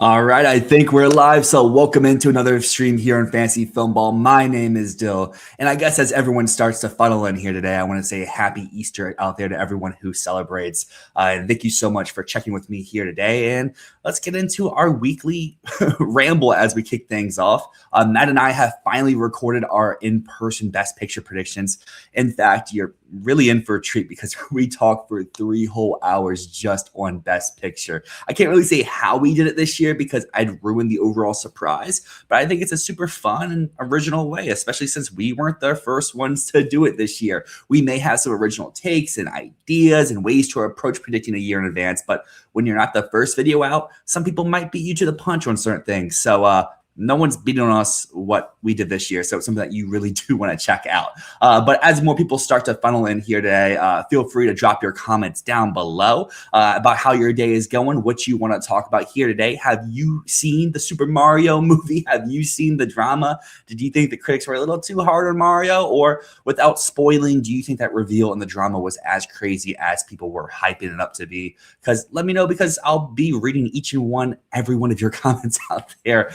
All right, I think we're live. So welcome into another stream here on Fantasy Filmball. My name is Dyl. And I guess as everyone starts to funnel in here today, I want to say happy Easter out there to everyone who celebrates. And thank you so much for checking with me here today. And let's get into our weekly ramble as we kick things off. Matt and I have finally recorded our in-person Best Picture predictions. In fact, you're really in for a treat because we talked for 3 whole hours just on Best Picture. I can't really say how we did it this year because I'd ruined the overall surprise, but I think it's a super fun and original way, especially since we weren't the first ones to do it this year. We may have some original takes and ideas and ways to approach predicting a year in advance, but when you're not the first video out, some people might beat you to the punch on certain things. So no one's beating on us what we did this year. So it's something that you really do want to check out. But as more people start to funnel in here today, feel free to drop your comments down below about how your day is going, what you want to talk about here today. Have you seen the Super Mario movie? Have you seen the drama? Did you think the critics were a little too hard on Mario? Or without spoiling, do you think that reveal in the drama was as crazy as people were hyping it up to be? Because let me know, because I'll be reading each and every one of your comments out there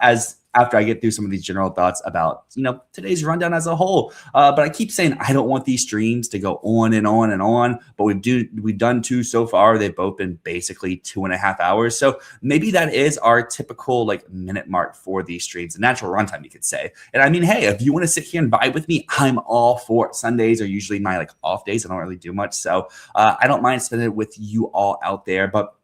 as after I get through some of these general thoughts about, today's rundown as a whole. But I keep saying I don't want these streams to go on and on and on, but we've done 2 so far. They've both been basically 2.5 hours. So maybe that is our typical minute mark for these streams, a natural runtime, you could say. And I mean, hey, if you want to sit here and vibe with me, I'm all for it. Sundays are usually my off days. I don't really do much. So I don't mind spending it with you all out there. But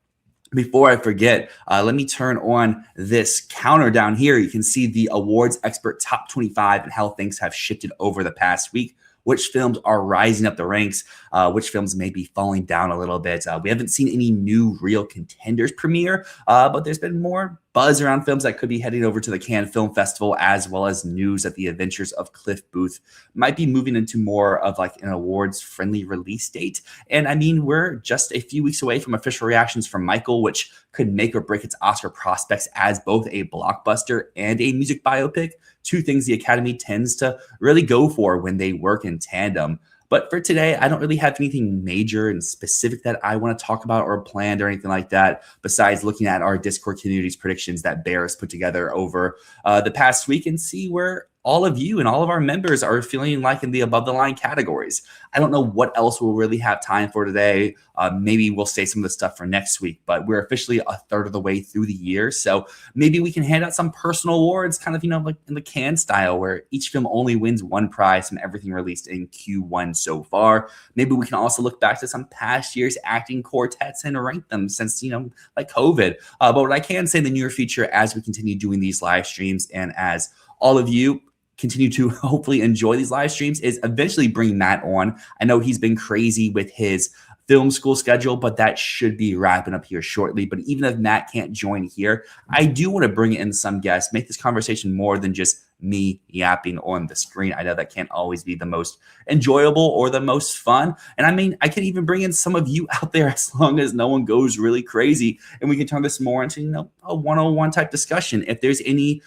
before I forget, let me turn on this counter down here. You can see the awards expert top 25 and how things have shifted over the past week. Which films are rising up the ranks, which films may be falling down a little bit. We haven't seen any new real contenders premiere, but there's been more buzz around films that could be heading over to the Cannes Film Festival, as well as news that the Adventures of Cliff Booth might be moving into more of an awards-friendly release date. And I mean, we're just a few weeks away from official reactions from Michael, which could make or break its Oscar prospects as both a blockbuster and a music biopic, 2 things the Academy tends to really go for when they work in tandem. But for today, I don't really have anything major and specific that I want to talk about or planned or anything like that, besides looking at our Discord community's predictions that Bear has put together over the past week and see where all of you and all of our members are feeling like in the above the line categories. I don't know what else we'll really have time for today. Maybe we'll say some of the stuff for next week, but we're officially a third of the way through the year. So maybe we can hand out some personal awards, kind of, like in the Cannes style, where each film only wins 1 prize from everything released in Q1 so far. Maybe we can also look back to some past year's acting quartets and rank them since, COVID. But what I can say in the near future, as we continue doing these live streams and as all of you continue to hopefully enjoy these live streams, is eventually bring Matt on. I know he's been crazy with his film school schedule, but that should be wrapping up here shortly. But even if Matt can't join here, I do want to bring in some guests, make this conversation more than just me yapping on the screen. I know that can't always be the most enjoyable or the most fun. And I mean, I can even bring in some of you out there as long as no one goes really crazy, and we can turn this more into, a one-on-one type discussion. If there's any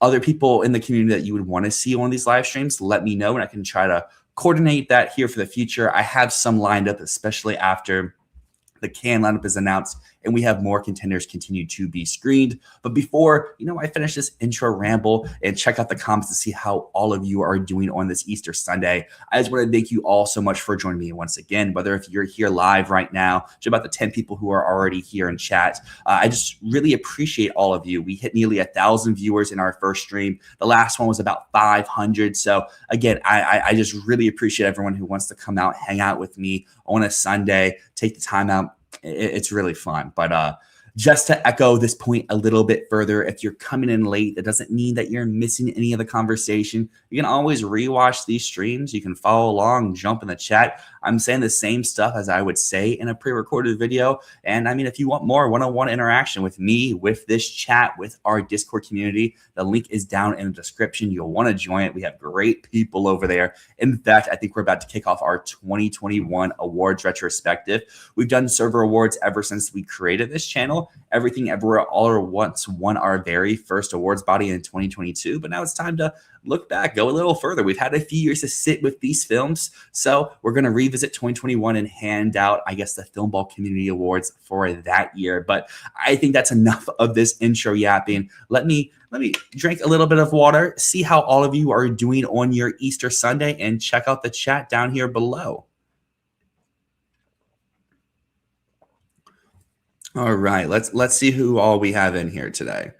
other people in the community that you would want to see on these live streams, let me know, and I can try to coordinate that here for the future. I have some lined up, especially after the Cannes lineup is announced and we have more contenders continue to be screened. But before, I finish this intro ramble and check out the comments to see how all of you are doing on this Easter Sunday, I just want to thank you all so much for joining me once again, whether if you're here live right now, to about the 10 people who are already here in chat. I just really appreciate all of you. We hit nearly 1,000 viewers in our first stream. The last one was about 500. So again, I just really appreciate everyone who wants to come out, hang out with me on a Sunday, take the time out. It's really fun. But just to echo this point a little bit further, if you're coming in late, that doesn't mean that you're missing any of the conversation. You can always rewatch these streams. You can follow along, jump in the chat. I'm saying the same stuff as I would say in a pre-recorded video. And I mean, if you want more one-on-one interaction with me, with this chat, with our Discord community, the link is down in the description. You'll want to join it. We have great people over there. In fact, I think we're about to kick off our 2021 awards retrospective. We've done server awards ever since we created this channel. All, Everything Everywhere All at Once won our very first awards body in 2022, but now it's time to look back, go a little further. We've had a few years to sit with these films, so we're going to revisit 2021 and hand out, I guess, the Filmball Community Awards for that year. But I think that's enough of this intro yapping. Let me drink a little bit of water, see how all of you are doing on your Easter Sunday, and check out the chat down here below. All right, let's see who all we have in here today.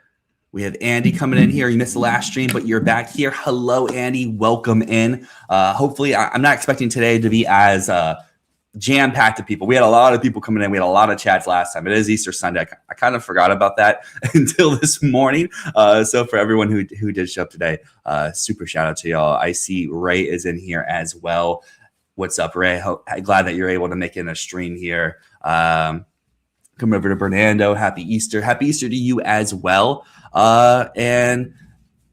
We have Andy coming in here. You missed the last stream, but you're back here. Hello, Andy. Welcome in. Hopefully, I'm not expecting today to be as jam-packed of people. We had a lot of people coming in. We had a lot of chats last time. It is Easter Sunday. I kind of forgot about that until this morning. So for everyone who did show up today, super shout out to y'all. I see Ray is in here as well. What's up, Ray? Glad that you're able to make it in a stream here. Come over to Bernardo. Happy Easter. Happy Easter to you as well. And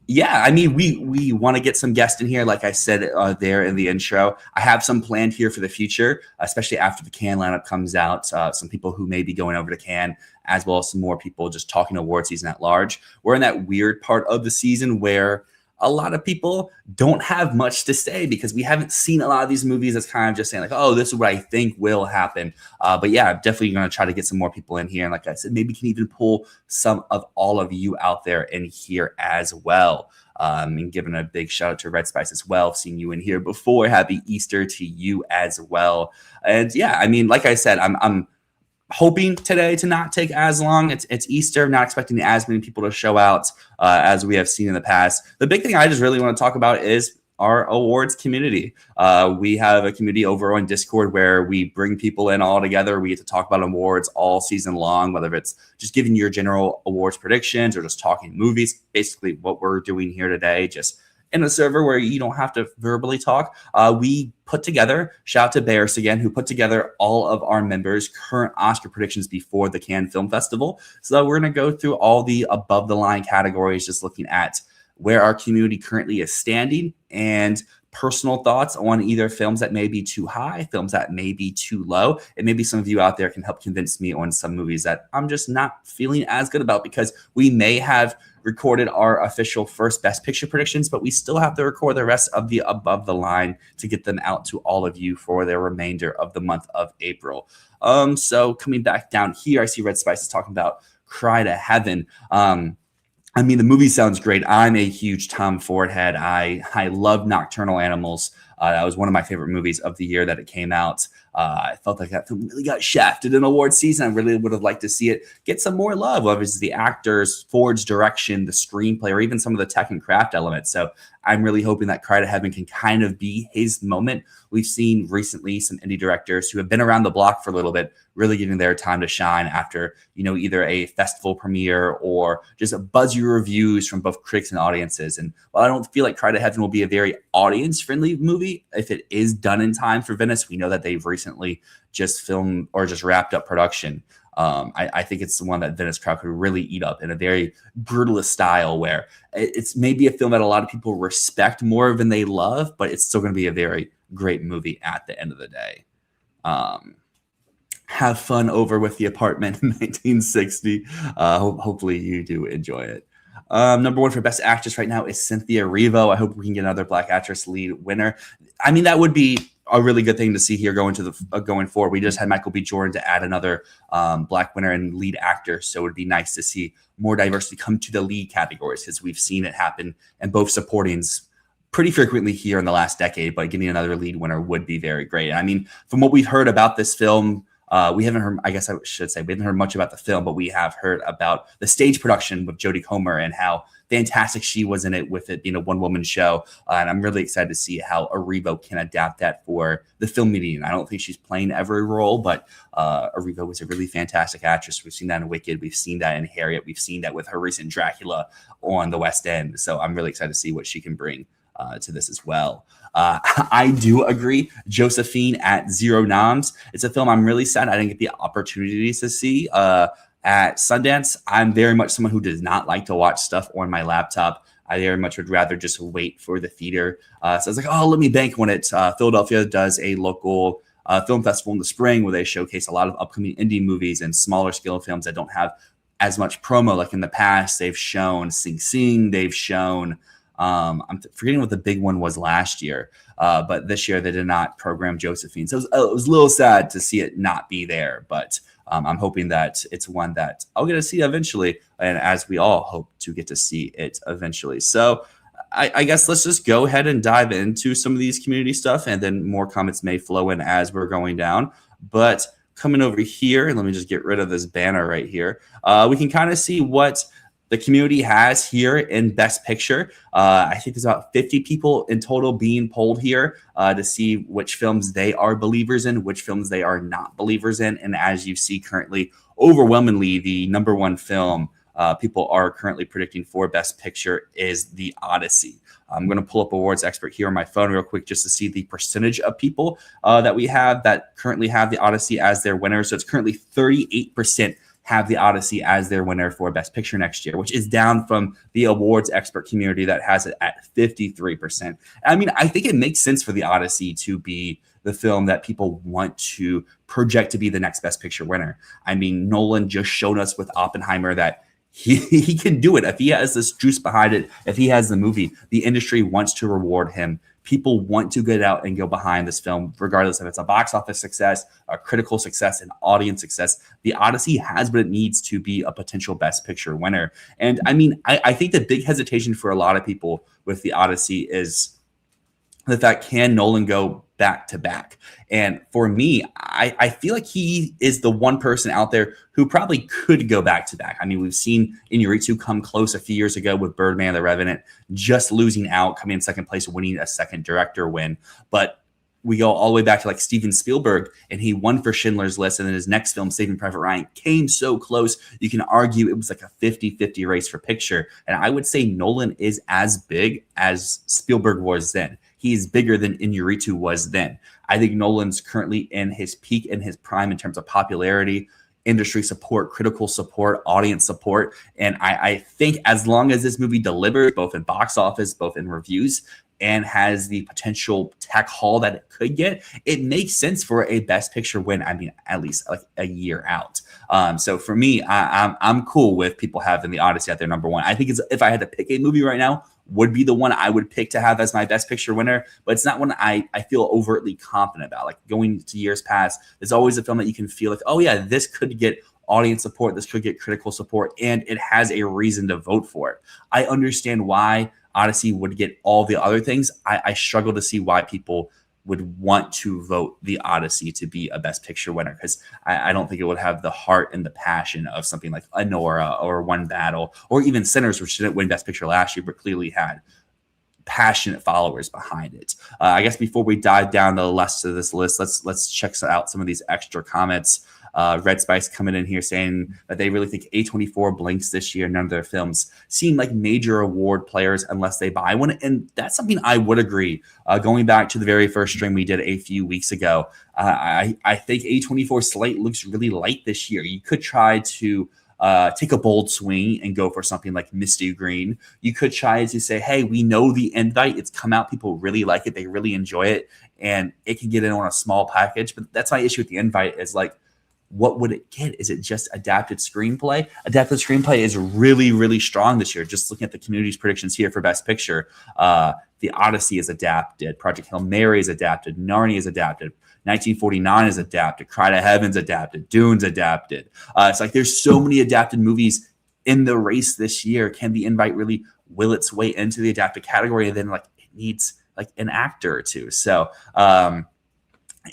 yeah, I mean, we want to get some guests in here, like I said there in the intro. I have some planned here for the future, especially after the Cannes lineup comes out. Some people who may be going over to Cannes, as well as some more people just talking award season at large. We're in that weird part of the season where a lot of people don't have much to say because we haven't seen a lot of these movies that's kind of just saying like, oh, this is what I think will happen. But yeah, I'm definitely going to try to get some more people in here. And like I said, maybe can even pull some of all of you out there in here as well. And giving a big shout out to Red Spice as well. Seeing you in here before. Happy Easter to you as well. And yeah, I mean, like I said, I'm hoping today to not take as long. It's Easter. Not expecting as many people to show out as we have seen in the past. The big thing I just really want to talk about is our awards community. We have a community over on Discord where we bring people in all together. We get to talk about awards all season long, whether it's just giving your general awards predictions or just talking movies. Basically what we're doing here today, just in a server where you don't have to verbally talk. We put together, shout out to Bears again, who put together all of our members' current Oscar predictions before the Cannes Film Festival. So we're going to go through all the above the line categories, just looking at where our community currently is standing and personal thoughts on either films that may be too high, films that may be too low. And maybe some of you out there can help convince me on some movies that I'm just not feeling as good about, because we may have recorded our official first Best Picture predictions, but we still have to record the rest of the above the line to get them out to all of you for the remainder of the month of April. So coming back down here, I see Red Spice is talking about Cry to Heaven. I mean, the movie sounds great. I'm a huge Tom Ford head. I love Nocturnal Animals. That was one of my favorite movies of the year that it came out. I felt like that film really got shafted in award season. I really would have liked to see it get some more love, whether it's the actors, Ford's direction, the screenplay, or even some of the tech and craft elements. So I'm really hoping that Cry to Heaven can kind of be his moment. We've seen recently some indie directors who have been around the block for a little bit really getting their time to shine after, either a festival premiere or just a buzzy reviews from both critics and audiences. And while I don't feel like Cry to Heaven will be a very audience-friendly movie, if it is done in time for Venice, we know that they've recently just filmed or just wrapped up production. I think it's the one that Venice crowd could really eat up in a very brutalist style, where it's maybe a film that a lot of people respect more than they love, but it's still going to be a very great movie at the end of the day. Have fun over with The Apartment in 1960. Hopefully you do enjoy it. Number one for Best Actress right now is Cynthia Erivo. I hope we can get another Black actress lead winner. I mean, that would be a really good thing to see here going forward. We just had Michael B. Jordan to add another Black winner and lead actor, so it would be nice to see more diversity come to the lead categories, because we've seen it happen in both supportings pretty frequently here in the last decade. But getting another lead winner would be very great. I mean, from what we've heard about this film, we haven't heard, I guess I should say, we haven't heard much about the film, but we have heard about the stage production with Jodie Comer and how fantastic she was in it, with it being a one-woman show. And I'm really excited to see how Erivo can adapt that for the film medium. I don't think she's playing every role, but Erivo was a really fantastic actress. We've seen that in Wicked. We've seen that in Harriet. We've seen that with her recent Dracula on the West End. So I'm really excited to see what she can bring to this as well. I do agree. Josephine at Zero Noms. It's a film I'm really sad I didn't get the opportunities to see at Sundance. I'm very much someone who does not like to watch stuff on my laptop. I very much would rather just wait for the theater. So I was like, oh, let me bank when it. Philadelphia does a local film festival in the spring where they showcase a lot of upcoming indie movies and smaller scale films that don't have as much promo. Like in the past, they've shown Sing Sing, they've shown I'm forgetting what the big one was last year, but this year they did not program Josephine. So it was a little sad to see it not be there, but I'm hoping that it's one that I'll get to see eventually, and as we all hope to get to see it eventually. So I guess let's just go ahead and dive into some of these community stuff, and then more comments may flow in as we're going down. But coming over here, let me just get rid of this banner right here. We can kind of see what the community has here in Best Picture. I think there's about 50 people in total being polled here to see which films they are believers in, which films they are not believers in. And as you see currently, overwhelmingly, the number one film people are currently predicting for Best Picture is The Odyssey. I'm going to pull up Awards Expert here on my phone real quick just to see the percentage of people that we have that currently have The Odyssey as their winner. So it's currently 38% have The Odyssey as their winner for Best Picture next year, which is down from the awards expert community that has it at 53%. I mean, I think it makes sense for The Odyssey to be the film that people want to project to be the next Best Picture winner. I mean, Nolan just showed us with Oppenheimer that he can do it. If he has this juice behind it, if he has the movie, the industry wants to reward him. People want to get out and go behind this film, regardless if it's a box office success, a critical success, an audience success. The Odyssey has what it needs to be a potential Best Picture winner. And I mean, I think the big hesitation for a lot of people with The Odyssey is the fact, can Nolan go back to back? And for me, I feel like he is the one person out there who probably could go back to back. I mean, we've seen Iñárritu come close a few years ago with Birdman, The Revenant, just losing out, coming in second place, winning a second director win. But we go all the way back to like Steven Spielberg, and he won for Schindler's List, and then his next film, Saving Private Ryan, came so close. You can argue it was like a 50-50 race for picture. And I would say Nolan is as big as Spielberg was then. He's bigger than Iñárritu was then. I think Nolan's currently in his peak, in his prime in terms of popularity, industry support, critical support, audience support. And I think as long as this movie delivers, both in box office, both in reviews, and has the potential tech haul that it could get, it makes sense for a Best Picture win. I mean, at least like a year out. So for me, I'm cool with people having The Odyssey at their number one. I think if I had to pick a movie right now, would be the one I would pick to have as my Best Picture winner, but it's not one I feel overtly confident about. Like going to years past, there's always a film that you can feel like, oh yeah, this could get audience support, this could get critical support, and it has a reason to vote for it. I understand why Odyssey would get all the other things. I struggle to see why people would want to vote The Odyssey to be a Best Picture winner, because I don't think it would have the heart and the passion of something like Anora or One Battle or even Sinners, which didn't win Best Picture last year, but clearly had passionate followers behind it. I guess before we dive down the rest of this list, let's check out some of these extra comments. Red Spice coming in here saying that they really think A24 blinks this year. None of their films seem like major award players unless they buy one. And that's something I would agree. Going back to the very first stream we did a few weeks ago, I think A24 slate looks really light this year. You could try to take a bold swing and go for something like Misty Green. You could try to say, hey, we know the invite. It's come out. People really like it. They really enjoy it. And it can get in on a small package. But that's my issue with the invite is like, what would it get? Is it just adapted screenplay? Adapted screenplay is really, really strong this year. Just looking at the community's predictions here for Best Picture, The Odyssey is adapted. Project Hail Mary is adapted. Narnia is adapted. 1949 is adapted. Cry to Heaven's adapted. Dune's adapted. It's like there's so many adapted movies in the race this year. Can the invite really will its way into the adapted category? And then like it needs like an actor or two. So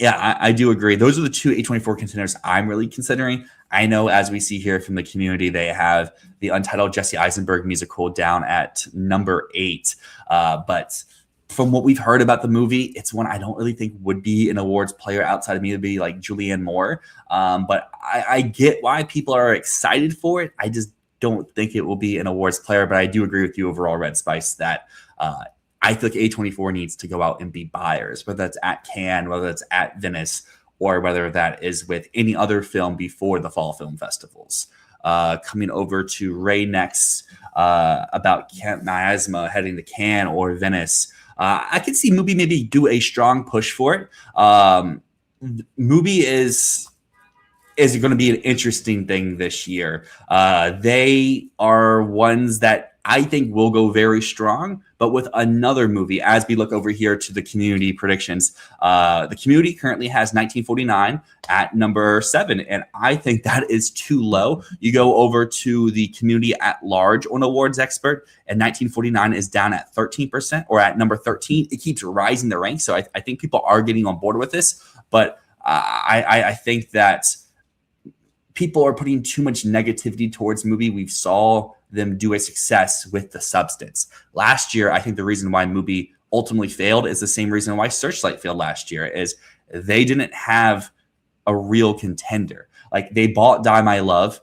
yeah, I do agree. Those are the two A24 contenders I'm really considering. I know, as we see here from the community, they have the untitled Jesse Eisenberg musical down at number 8. But from what we've heard about the movie, it's one I don't really think would be an awards player outside of me to be like Julianne Moore. But I get why people are excited for it. I just don't think it will be an awards player. But I do agree with you overall, Red Spice, that I feel like A24 needs to go out and be buyers, whether that's at Cannes, whether that's at Venice, or whether that is with any other film before the fall film festivals. Coming over to Ray next about Miasma heading to Cannes or Venice. I could see movie maybe do a strong push for it. Mubi is going to be an interesting thing this year. They are ones that I think will go very strong, but with another movie, as we look over here to the community predictions, the community currently has 1949 at number 7, and I think that is too low. You go over to the community at large on Awards Expert, and 1949 is down at 13%, or at number 13. It keeps rising the ranks, so I think people are getting on board with this, but I think that people are putting too much negativity towards Mubi. We saw them do a success with the substance. Last year, I think the reason why Mubi ultimately failed is the same reason why Searchlight failed last year, is they didn't have a real contender. Like, they bought Die My Love.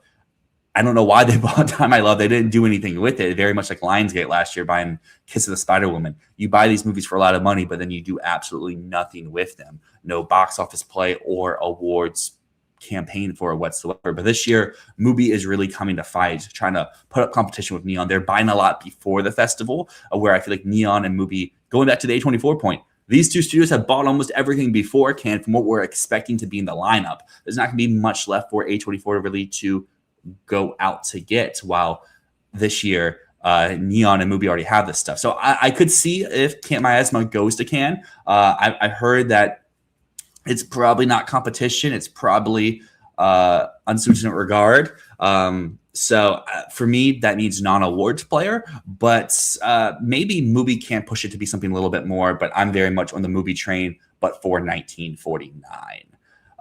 I don't know why they bought Die My Love. They didn't do anything with it. Very much like Lionsgate last year buying Kiss of the Spider-Woman. You buy these movies for a lot of money, but then you do absolutely nothing with them. No box office play or awards campaign for it whatsoever. But this year, Mubi is really coming to fight, trying to put up competition with Neon. They're buying a lot before the festival, where I feel like Neon and Mubi, going back to the A24 point, these two studios have bought almost everything before Cannes from what we're expecting to be in the lineup. There's not going to be much left for A24 really to go out to get, while this year, Neon and Mubi already have this stuff. So I could see if Can't Miasma goes to Cannes. I heard that it's probably not competition. It's probably unsuited regard. So for me, that means non-awards player. But maybe Mubi can't push it to be something a little bit more. But I'm very much on the Mubi train, but for 1949.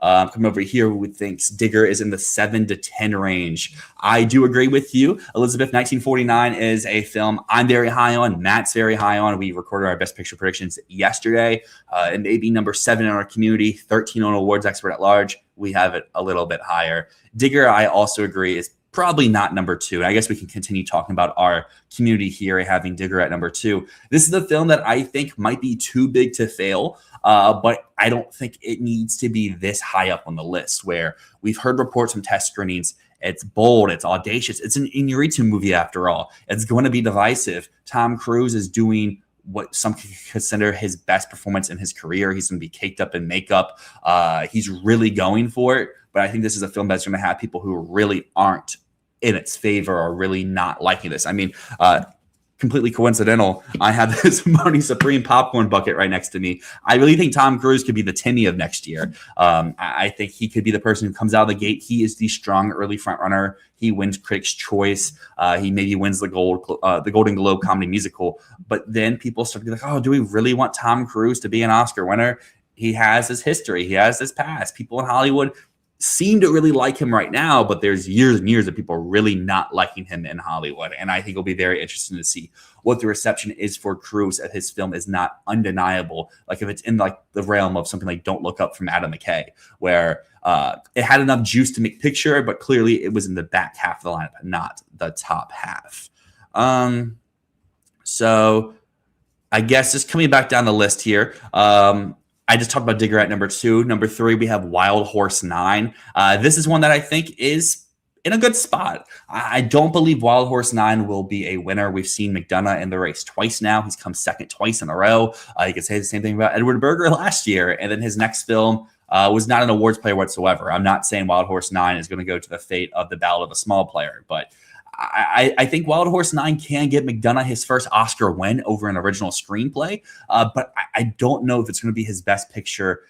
Coming over here, who thinks Digger is in the 7 to 10 range. I do agree with you. Elizabeth, 1949 is a film I'm very high on. Matt's very high on. We recorded our Best Picture predictions yesterday. And maybe number 7 in our community, 13 on Awards Expert at Large. We have it a little bit higher. Digger, I also agree, is probably not number 2. And I guess we can continue talking about our community here, having Digger at number 2. This is the film that I think might be too big to fail. But I don't think it needs to be this high up on the list, where we've heard reports from test screenings. It's bold, it's audacious. It's an Iñárritu movie after all. It's going to be divisive. Tom Cruise is doing what some consider his best performance in his career. He's going to be caked up in makeup. He's really going for it. But I think this is a film that's going to have people who really aren't in its favor or really not liking this. I mean, completely coincidental, I have this Marty Supreme popcorn bucket right next to me. I really think Tom Cruise could be the Timmy of next year. I think he could be the person who comes out of the gate. He is the strong early front runner. He wins Critics' Choice. He maybe wins the Golden Globe Comedy Musical. But then people start to be like, oh, do we really want Tom Cruise to be an Oscar winner? He has his history. He has his past. People in Hollywood seem to really like him right now, but there's years and years of people really not liking him in Hollywood. And I think it'll be very interesting to see what the reception is for Cruise if his film is not undeniable. Like if it's in like the realm of something like Don't Look Up from Adam McKay, where it had enough juice to make picture, but clearly it was in the back half of the lineup, not the top half. So I guess just coming back down the list here, I just talked about Digger at number 2. Number 3, we have Wild Horse 9. This is one that I think is in a good spot. I don't believe Wild Horse 9 will be a winner. We've seen McDonough in the race twice now. He's come second twice in a row. You could say the same thing about Edward Berger last year. And then his next film was not an awards player whatsoever. I'm not saying Wild Horse 9 is going to go to the fate of The Ballad of a Small Player, but I think Wild Horse 9 can get McDonough his first Oscar win over an original screenplay, but I don't know if it's going to be his best picture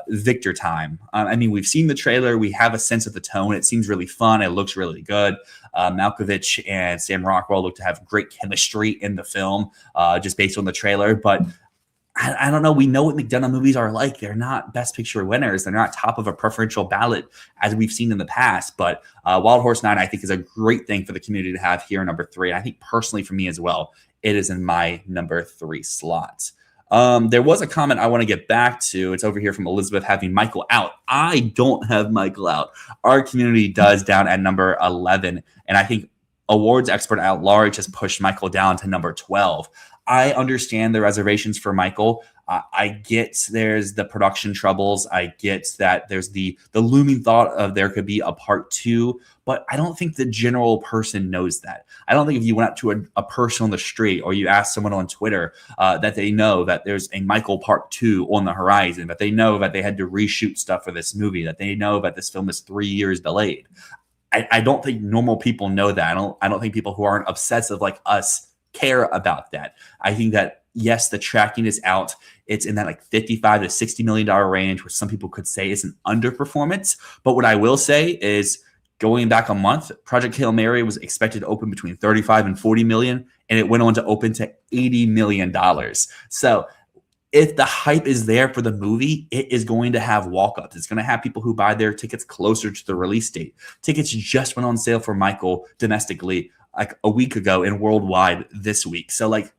victor time. I mean, we've seen the trailer. We have a sense of the tone. It seems really fun. It looks really good. Malkovich and Sam Rockwell look to have great chemistry in the film just based on the trailer, but I don't know. We know what McDonough movies are like. They're not best picture winners. They're not top of a preferential ballot as we've seen in the past. But Wild Horse 9, I think, is a great thing for the community to have here in number 3. And I think personally for me as well, it is in my number 3 slot. There was a comment I want to get back to. It's over here from Elizabeth having Michael out. I don't have Michael out. Our community does down at number 11. And I think Awards Expert at Large has pushed Michael down to number 12. I understand the reservations for Michael. I get there's the production troubles. I get that there's the looming thought of there could be a part 2, but I don't think the general person knows that. I don't think if you went up to a person on the street or you asked someone on Twitter that they know that there's a Michael part 2 on the horizon, that they know that they had to reshoot stuff for this movie, that they know that this film is 3 years delayed. I don't think normal people know that. I don't think people who aren't obsessive like us care about that. I think that, yes, the tracking is out. It's in that like $55 to $60 million range, which some people could say is an underperformance. But what I will say is, going back a month, Project Hail Mary was expected to open between 35 and 40 million, and it went on to open to $80 million. So if the hype is there for the movie, it is going to have walk-ups. It's going to have people who buy their tickets closer to the release date. Tickets just went on sale for Michael domestically like a week ago and worldwide this week. So like,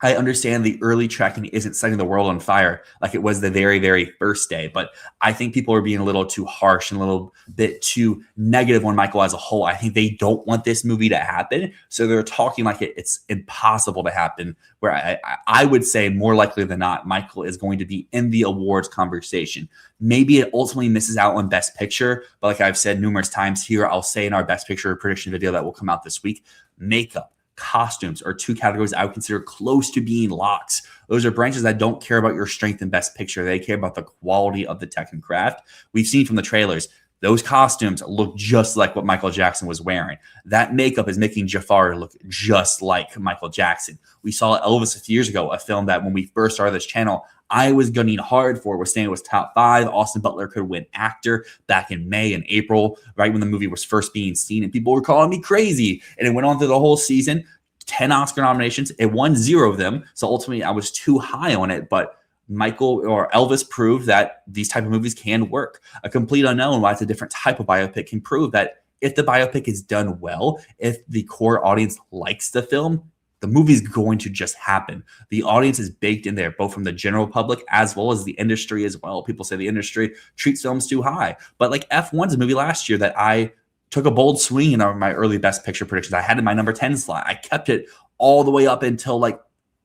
I understand the early tracking isn't setting the world on fire like it was the very, very first day, but I think people are being a little too harsh and a little bit too negative on Michael as a whole. I think they don't want this movie to happen, so they're talking like it's impossible to happen, where I would say more likely than not, Michael is going to be in the awards conversation. Maybe it ultimately misses out on Best Picture, but like I've said numerous times here, I'll say in our Best Picture prediction video that will come out this week, makeup, costumes are 2 categories I would consider close to being locks. Those are branches that don't care about your strength in Best Picture. They care about the quality of the tech and craft. We've seen from the trailers, those costumes look just like what Michael Jackson was wearing. That makeup is making Jafar look just like Michael Jackson. We saw Elvis a few years ago, a film that when we first started this channel, I was gunning hard for, was saying it was top 5. Austin Butler could win actor back in May and April, right when the movie was first being seen, and people were calling me crazy. And it went on through the whole season, 10 Oscar nominations. It won 0 of them. So ultimately I was too high on it, but Michael or Elvis proved that these type of movies can work. A Complete Unknown, why it's a different type of biopic, can prove that if the biopic is done well, if the core audience likes the film, the movie is going to just happen. The audience is baked in there, both from the general public as well as the industry as well. People say the industry treats films too high, but like F1's a movie last year that I took a bold swing in my early Best Picture predictions. I had in my number 10 slot. I kept it all the way up until like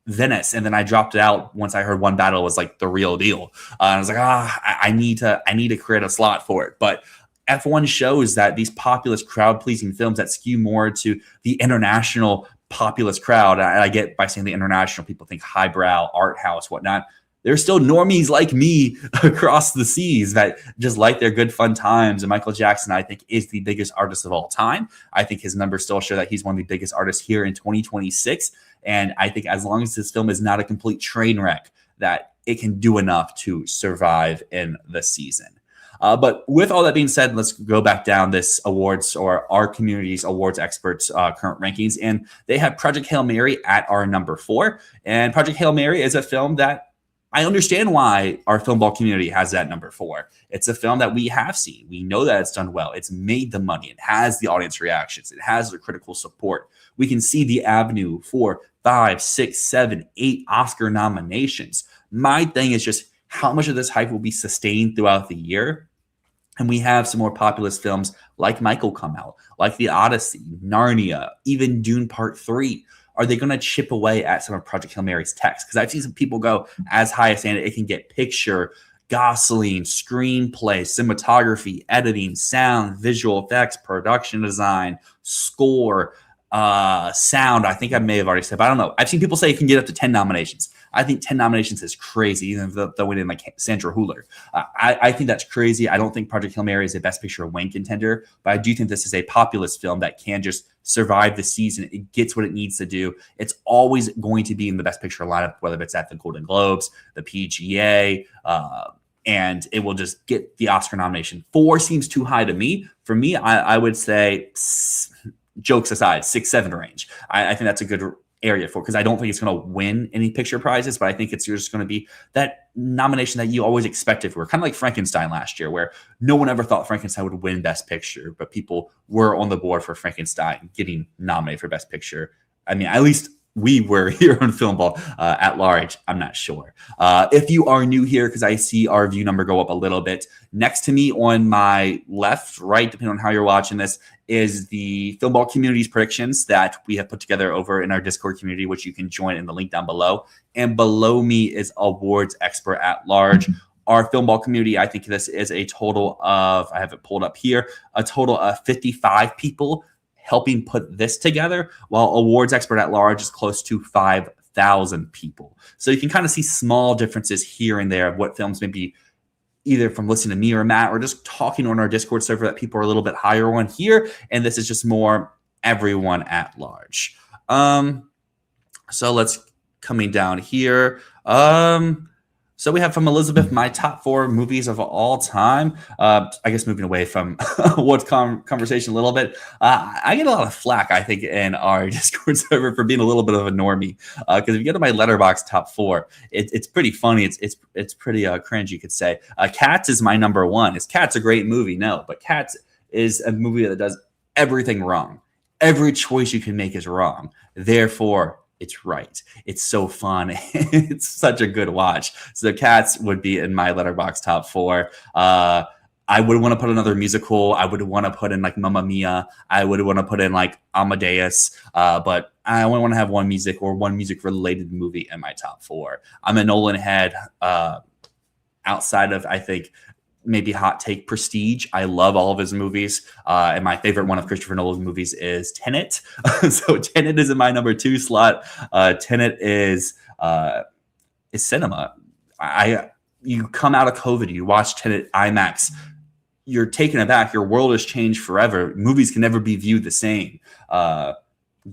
Venice, and then I dropped it out once I heard One Battle was like the real deal. And I was like, I need to create a slot for it. But F1 shows that these populist, crowd-pleasing films that skew more to the international populist crowd, and I get by saying the international, people think highbrow, art house, whatnot. There's still normies like me across the seas that just like their good fun times. And Michael Jackson, I think, is the biggest artist of all time. I think his numbers still show that he's one of the biggest artists here in 2026. And I think as long as this film is not a complete train wreck, that it can do enough to survive in the season. But with all that being said, let's go back down this awards, or our community's awards experts' current rankings. And they have Project Hail Mary at our number 4. And Project Hail Mary is a film that I understand why our Filmball community has that number 4. It's a film that we have seen. We know that it's done well. It's made the money. It has the audience reactions. It has the critical support. We can see the avenue for 5, 6, 7, 8 Oscar nominations. My thing is just how much of this hype will be sustained throughout the year. And we have some more populist films like Michael come out, like The Odyssey, Narnia, even Dune Part 3. Are they going to chip away at some of Project Hail Mary's text? Because I've seen some people go as high as saying it can get picture, Gosling, screenplay, cinematography, editing, sound, visual effects, production design, score, sound. I think I may have already said, but I don't know. I've seen people say it can get up to 10 nominations. I think 10 nominations is crazy, even if they went in like Sandra Hüller. I think that's crazy. I don't think Project Hail Mary is a Best Picture win contender, but I do think this is a populist film that can just survive the season. It gets what it needs to do. It's always going to be in the Best Picture lineup, whether it's at the Golden Globes, the PGA, and it will just get the Oscar nomination. 4 seems too high to me. For me, I would say, jokes aside, 6, 7 range. I think that's a good area for, because I don't think it's going to win any picture prizes, but I think it's just going to be that nomination that you always expected for, kind of like Frankenstein last year, where no one ever thought Frankenstein would win Best Picture, but people were on the board for Frankenstein getting nominated for Best Picture. I mean, at least we were here on Filmball at large. I'm not sure. If you are new here, because I see our view number go up a little bit, next to me on my left, right, depending on how you're watching this, is the Filmball community's predictions that we have put together over in our Discord community, which you can join in the link down below. And below me is Awards Expert at Large. Our Filmball community, I think this is a total of, I have it pulled up here, a total of 55 people helping put this together, while Awards Expert at Large is close to 5,000 people. So you can kind of see small differences here and there of what films maybe either from listening to me or Matt or just talking on our Discord server that people are a little bit higher on here. And this is just more everyone at large. So let's coming down here. So we have from Elizabeth, my top 4 movies of all time. I guess moving away from what's conversation a little bit. I get a lot of flack, I think, in our Discord server for being a little bit of a normie. Because if you go to my Letterboxd top 4, it's pretty funny. It's pretty cringe, you could say. Cats is my number 1. Is Cats a great movie? No, but Cats is a movie that does everything wrong. Every choice you can make is wrong. Therefore, it's right. It's so fun. It's such a good watch. So Cats would be in my Letterboxd top 4. I would want to put another musical. I would want to put in like Mamma Mia. I would want to put in like Amadeus. But I only want to have one music or one music related movie in my top 4. I'm a Nolan head. Outside of, I think, maybe hot take Prestige. I love all of his movies. And my favorite one of Christopher Nolan's movies is Tenet. So Tenet is in my number 2 slot. Tenet is cinema. You come out of COVID, you watch Tenet IMAX, you're taken aback. Your world has changed forever. Movies can never be viewed the same.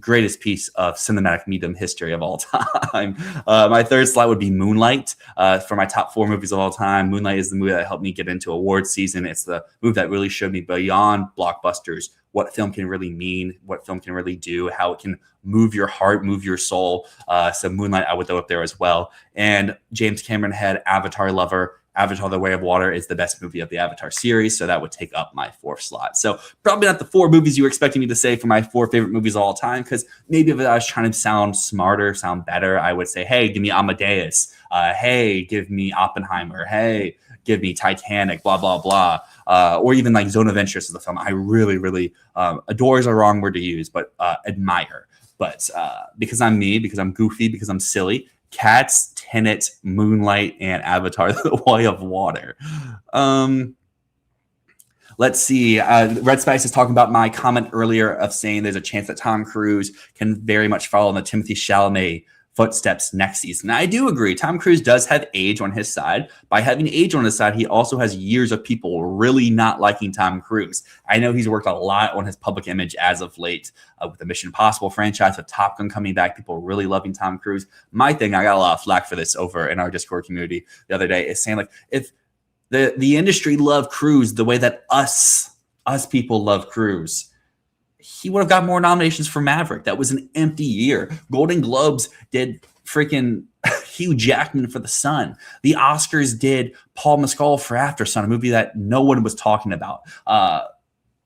Greatest piece of cinematic medium history of all time. My 3rd slot would be Moonlight. For my top 4 movies of all time, Moonlight is the movie that helped me get into awards season. It's the movie that really showed me beyond blockbusters what film can really mean, what film can really do, how it can move your heart, move your soul. So Moonlight I would throw up there as well. And James Cameron had Avatar lover. Avatar: The Way of Water is the best movie of the Avatar series, so that would take up my 4th slot. So probably not the 4 movies you were expecting me to say for my 4 favorite movies of all time, because maybe if I was trying to sound smarter, sound better, I would say, hey, give me Amadeus. Hey, give me Oppenheimer. Hey, give me Titanic, blah, blah, blah. Or even like Zone of Interest is the film I really, really adore is a wrong word to use, but admire. But because I'm me, because I'm goofy, because I'm silly, Cats, Tenet, Moonlight, and Avatar: The Way of Water. Let's see. Red Spice is talking about my comment earlier of saying there's a chance that Tom Cruise can very much follow in the Timothée Chalamet footsteps next season. I do agree. Tom Cruise does have age on his side. By having age on his side, he also has years of people really not liking Tom Cruise. I know he's worked a lot on his public image as of late with the Mission Impossible franchise, with Top Gun coming back, people really loving Tom Cruise. My thing, I got a lot of flack for this over in our Discord community the other day, is saying like, if the industry loved Cruise the way that us people love Cruise, he would have got more nominations for Maverick. That was an empty year. Golden Globes did freaking Hugh Jackman for The Sun. The Oscars did Paul Mescal for After Sun, a movie that no one was talking about.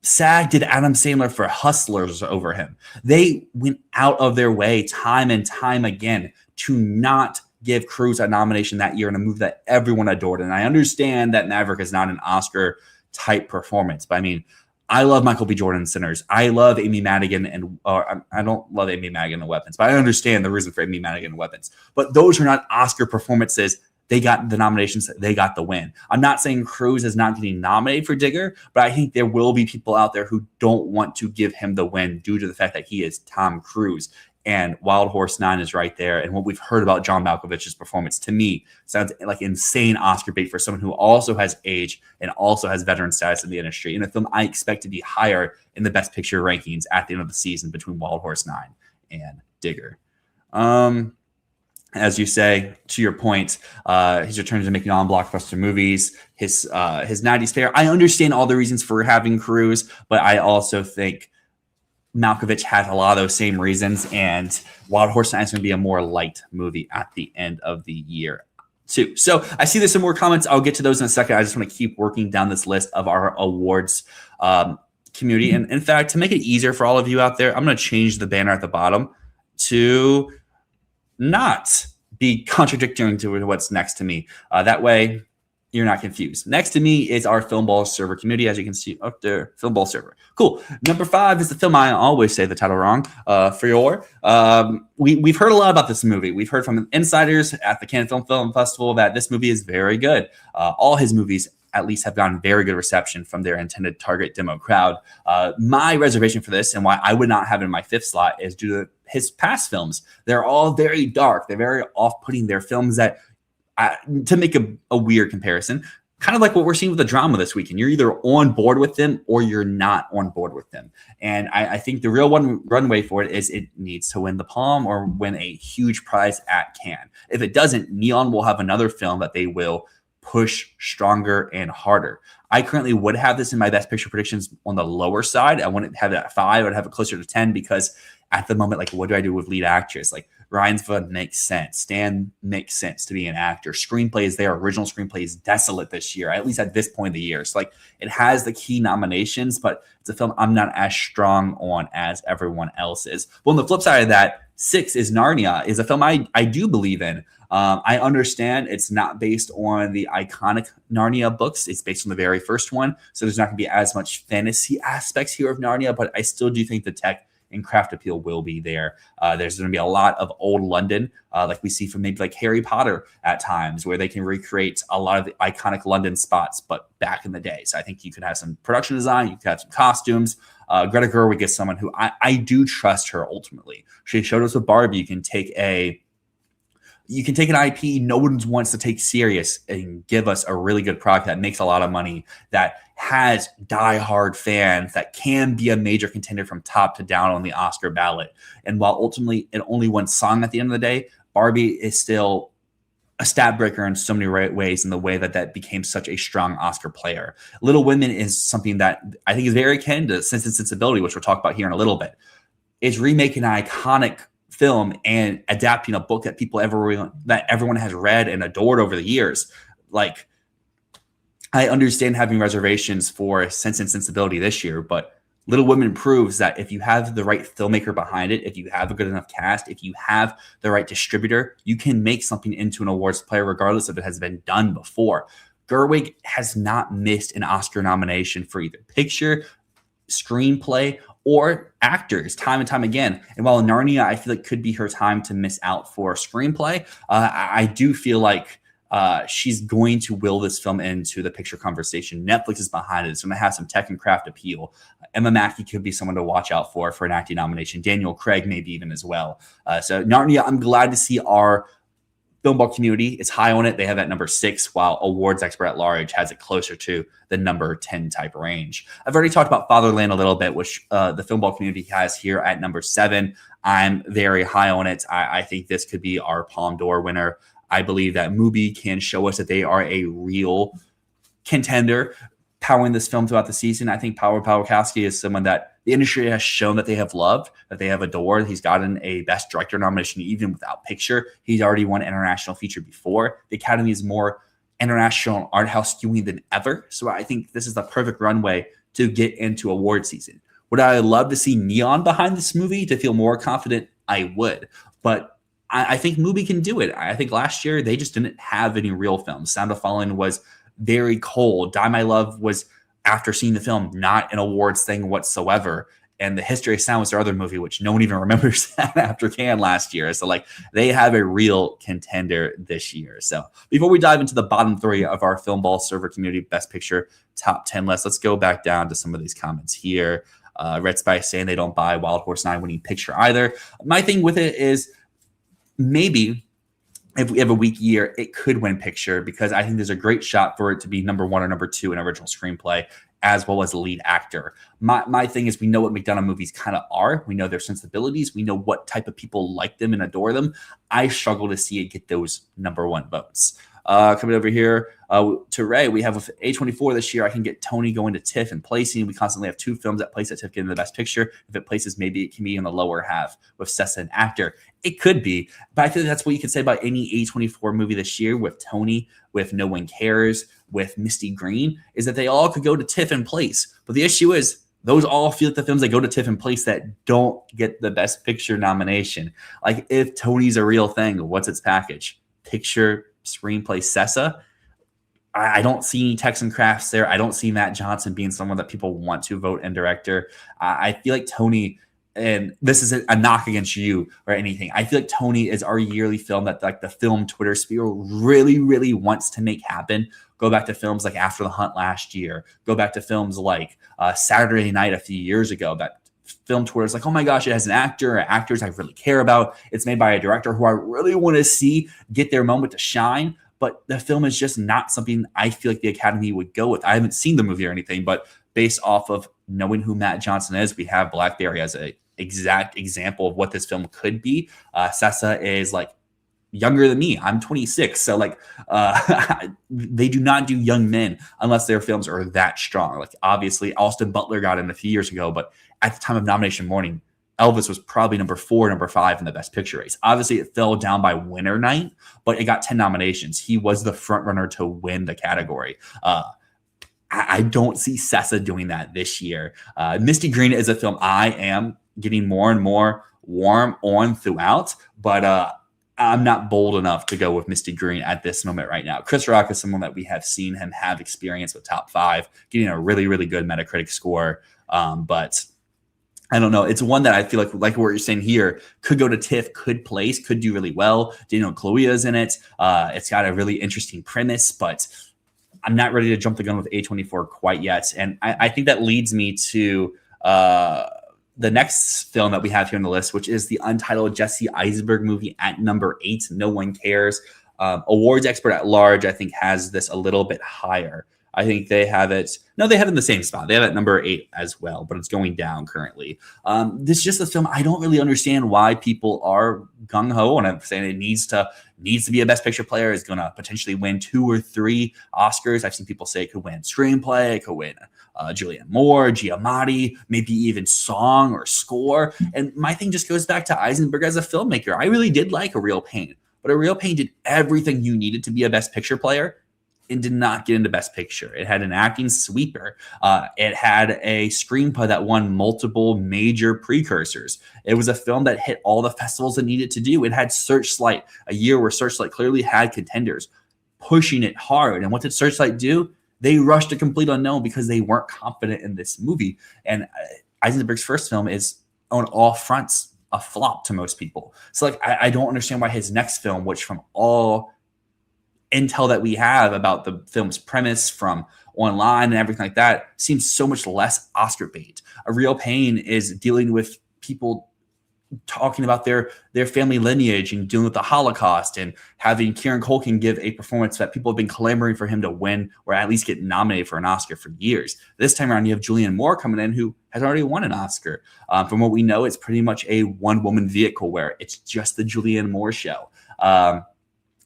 SAG did Adam Sandler for Hustlers over him. They went out of their way time and time again to not give Cruise a nomination that year in a movie that everyone adored. And I understand that Maverick is not an Oscar-type performance, but I mean, I love Michael B. Jordan in Sinners. I love Amy Madigan, and I don't love Amy Madigan in Weapons, but I understand the reason for Amy Madigan in Weapons. But those are not Oscar performances. They got the nominations. They got the win. I'm not saying Cruise is not getting nominated for Digger, but I think there will be people out there who don't want to give him the win due to the fact that he is Tom Cruise. And Wild Horse 9 is right there. And what we've heard about John Malkovich's performance, to me, sounds like insane Oscar bait for someone who also has age and also has veteran status in the industry. In a film I expect to be higher in the Best Picture rankings at the end of the season between Wild Horse 9 and Digger. As you say, to your point, he's returning to making non-blockbuster movies. His 90s fair. I understand all the reasons for having Cruise, but I also think Malkovich has a lot of those same reasons, and Wild Horse 9 is going to be a more light movie at the end of the year too. So I see there's some more comments. I'll get to those in a second. I just want to keep working down this list of our awards community. And in fact, to make it easier for all of you out there, I'm going to change the banner at the bottom to not be contradicting to what's next to me. That way, you're not confused. Next to me is our Filmball server community, as you can see up there, Filmball server. Cool. Number 5 is the film I always say the title wrong. We've heard a lot about this movie. We've heard from insiders at the Cannes Film Festival that this movie is very good. All his movies at least have gotten very good reception from their intended target demo crowd. My reservation for this and why I would not have it in my 5th slot is due to his past films. They're all very dark. They're very off-putting. They're films that, to make a weird comparison, kind of like what we're seeing with the drama this weekend. You're either on board with them or you're not on board with them. And I think the real runway for it is it needs to win the Palm or win a huge prize at Cannes. If it doesn't, Neon will have another film that they will push stronger and harder. I currently would have this in my best picture predictions on the lower side. I wouldn't have it at 5. I'd have it closer to 10 because at the moment, like, what do I do with lead actress? Like, Rainsva makes sense. Stan makes sense to be an actor. Screenplay is there. Original screenplay is desolate this year, at least at this point of the year. So, like, it has the key nominations, but it's a film I'm not as strong on as everyone else is. But on the flip side of that, 6 is Narnia, is a film I do believe in. I understand it's not based on the iconic Narnia books. It's based on the very first one. So there's not going to be as much fantasy aspects here of Narnia, but I still do think the tech and craft appeal will be there. There's going to be a lot of old London, like we see from maybe like Harry Potter at times, where they can recreate a lot of the iconic London spots, but back in the day. So I think you could have some production design, you could have some costumes. Greta Gerwig is someone who I do trust her ultimately. She showed us with Barbie, you can take an IP no one wants to take serious and give us a really good product that makes a lot of money, that has diehard fans, that can be a major contender from top to down on the Oscar ballot. And while ultimately it only won song at the end of the day, Barbie is still a stat breaker in so many ways, in the way that became such a strong Oscar player. Little Women is something that I think is very akin to Sense and Sensibility, which we'll talk about here in a little bit. It's remaking an iconic film and adapting a book that everyone has read and adored over the years. Like, I understand having reservations for Sense and Sensibility this year, but Little Women proves that if you have the right filmmaker behind it, if you have a good enough cast, if you have the right distributor, you can make something into an awards player regardless if it has been done before. Gerwig has not missed an Oscar nomination for either picture, screenplay, or actors time and time again. And while Narnia, I feel like could be her time to miss out for screenplay, I do feel like she's going to will this film into the picture conversation. Netflix is behind it. It's going to have some tech and craft appeal. Emma Mackey could be someone to watch out for an acting nomination. Daniel Craig maybe even as well. So Narnia, I'm glad to see our Filmball community is high on it. They have at number 6, while Awards Expert at Large has it closer to the number 10 type range. I've already talked about Fatherland a little bit, which the Filmball community has here at number 7. I'm very high on it. I think this could be our Palme d'Or winner. I believe that Mubi can show us that they are a real contender powering this film throughout the season. I think Paweł Pawlikowski is someone that the industry has shown that they have loved, that they have adored. He's gotten a Best Director nomination even without picture. He's already won International Feature before. The Academy is more international and art house skewing than ever. So I think this is the perfect runway to get into award season. Would I love to see Neon behind this movie to feel more confident? I would. But I think Mubi can do it. I think last year they just didn't have any real films. Sound of Falling was very cold. Die My Love was, after seeing the film, not an awards thing whatsoever. And The History of Sound was their other movie, which no one even remembers after Cannes last year. So, like, they have a real contender this year. So before we dive into the bottom 3 of our Filmball server community Best Picture top 10 list, let's go back down to some of these comments here. Red Spice saying they don't buy Wild Horse 9 winning picture either. My thing with it is maybe if we have a weak year, it could win picture, because I think there's a great shot for it to be number 1 or number 2 in original screenplay, as well as lead actor. My thing is, we know what McDonough movies kind of are. We know their sensibilities. We know what type of people like them and adore them. I struggle to see it get those number 1 votes. Coming over here to Ray, we have with A24 this year, I can get Tony going to TIFF and placing. We constantly have 2 films that place at TIFF getting the Best Picture. If it places, maybe it can be in the lower half with Sessa and actor. It could be, but I think that's what you could say about any A24 movie this year, with Tony, with No One Cares, with Misty Green, is that they all could go to TIFF and place. But the issue is, those all feel like the films that go to TIFF in place that don't get the Best Picture nomination. Like, if Tony's a real thing, what's its package? Picture, screenplay, Sessa. I don't see any Texan crafts there. I don't see Matt Johnson being someone that people want to vote in director. I feel like Tony, and this is a knock against you or anything, I feel like Tony is our yearly film that like the film Twitter sphere really, really wants to make happen. Go back to films like After the Hunt last year. Go back to films like Saturday Night a few years ago. That film Twitter is like, oh my gosh, it has an actor or actors I really care about. It's made by a director who I really want to see get their moment to shine. But the film is just not something I feel like the Academy would go with. I haven't seen the movie or anything, but based off of knowing who Matt Johnson is, we have Blackberry as an exact example of what this film could be. Sessa is like younger than me. I'm 26. So like they do not do young men unless their films are that strong. Like obviously Austin Butler got in a few years ago, but at the time of nomination morning, Elvis was probably number 4, number 5 in the Best Picture race. Obviously, it fell down by winter night, but it got 10 nominations. He was the front runner to win the category. I don't see Sessa doing that this year. Misty Green is a film I am getting more and more warm on throughout, but I'm not bold enough to go with Misty Green at this moment right now. Chris Rock is someone that we have seen him have experience with top 5, getting a really, really good Metacritic score, but I don't know. It's one that I feel like what you're saying here, could go to TIFF, could place, could do really well. Daniel Kaluuya is in it. It's got a really interesting premise, but I'm not ready to jump the gun with A24 quite yet. And I think that leads me to the next film that we have here on the list, which is the untitled Jesse Eisenberg movie at number 8, No One Cares. Awards Expert at Large, I think, has this a little bit higher. I think they have it. No, they have it in the same spot. They have it at number 8 as well, but it's going down currently. This is just a film I don't really understand why people are gung ho, and I'm saying it needs to be a Best Picture player. Is going to potentially win 2 or 3 Oscars. I've seen people say it could win screenplay, it could win Julianne Moore, Giamatti, maybe even song or score. And my thing just goes back to Eisenberg as a filmmaker. I really did like A Real Pain, but A Real Pain did everything you needed to be a Best Picture player and did not get into Best Picture. It had an acting sweeper. It had a screenplay that won multiple major precursors. It was a film that hit all the festivals it needed to do. It had Searchlight, a year where Searchlight clearly had contenders, pushing it hard. And what did Searchlight do? They rushed to Complete Unknown because they weren't confident in this movie. And Eisenberg's first film is on all fronts a flop to most people. So like, I don't understand why his next film, which from all intel that we have about the film's premise from online and everything like that, seems so much less Oscar bait. A Real Pain is dealing with people talking about their family lineage and dealing with the Holocaust, and having Kieran Culkin give a performance that people have been clamoring for him to win or at least get nominated for an Oscar for years. This time around, you have Julianne Moore coming in, who has already won an Oscar. From what we know, it's pretty much a one-woman vehicle where it's just the Julianne Moore show.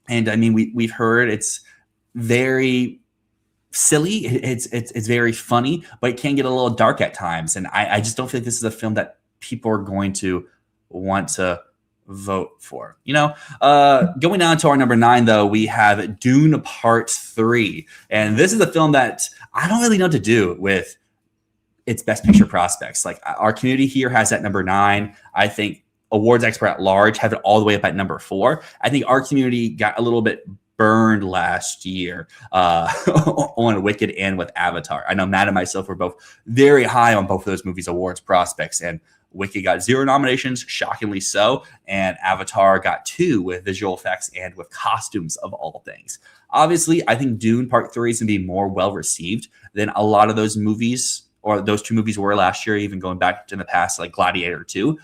And I mean, we've heard it's very silly. It's very funny, but it can get a little dark at times. And I just don't feel like this is a film that people are going to want to vote for. Going on to our number 9, though, we have Dune Part 3. And this is a film that I don't really know what to do with its Best Picture prospects. Like, our community here has at number 9. I think Awards Expert at Large have it all the way up at number 4. I think our community got a little bit burned last year on Wicked and with Avatar. I know Matt and myself were both very high on both of those movies' awards prospects, and Wicked got 0 nominations, shockingly so, and Avatar got 2 with visual effects and with costumes of all things. Obviously, I think Dune Part 3 is going to be more well-received than a lot of those movies, or those 2 movies were last year, even going back in the past, like Gladiator 2.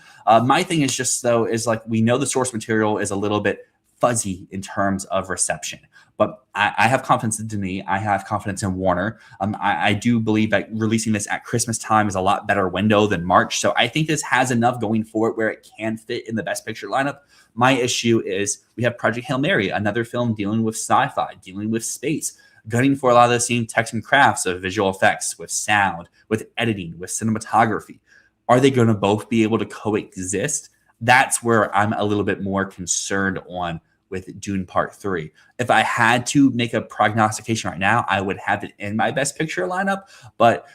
My thing is just, though, is like, we know the source material is a little bit fuzzy in terms of reception, but I have confidence in Denis. I have confidence in Warner. I do believe that releasing this at Christmas time is a lot better window than March. So I think this has enough going for it where it can fit in the Best Picture lineup. My issue is we have Project Hail Mary, another film dealing with sci-fi, dealing with space, gunning for a lot of the same Texan crafts of visual effects, with sound, with editing, with cinematography. Are they going to both be able to coexist? That's where I'm a little bit more concerned on with Dune Part 3. If I had to make a prognostication right now, I would have it in my Best Picture lineup, but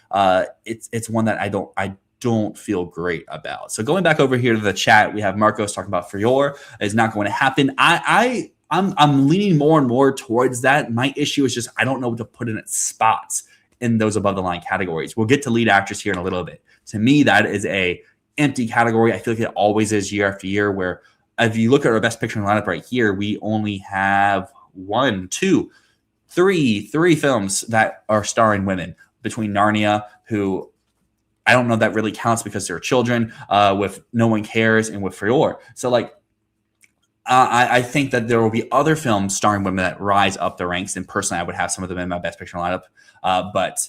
it's one that I don't feel great about. So going back over here to the chat, we have Marcos talking about Frior is not going to happen. I'm leaning more and more towards that. My issue is just I don't know what to put in its spots in those above the line categories. We'll get to lead actress here in a little bit. To me, that is a empty category. I feel like it always is year after year, where if you look at our Best Picture lineup right here, we only have three films that are starring women, between Narnia, who I don't know that really counts because they're children, with No One Cares, and with Frior. So like, I think that there will be other films starring women that rise up the ranks, and personally, I would have some of them in my Best Picture lineup. But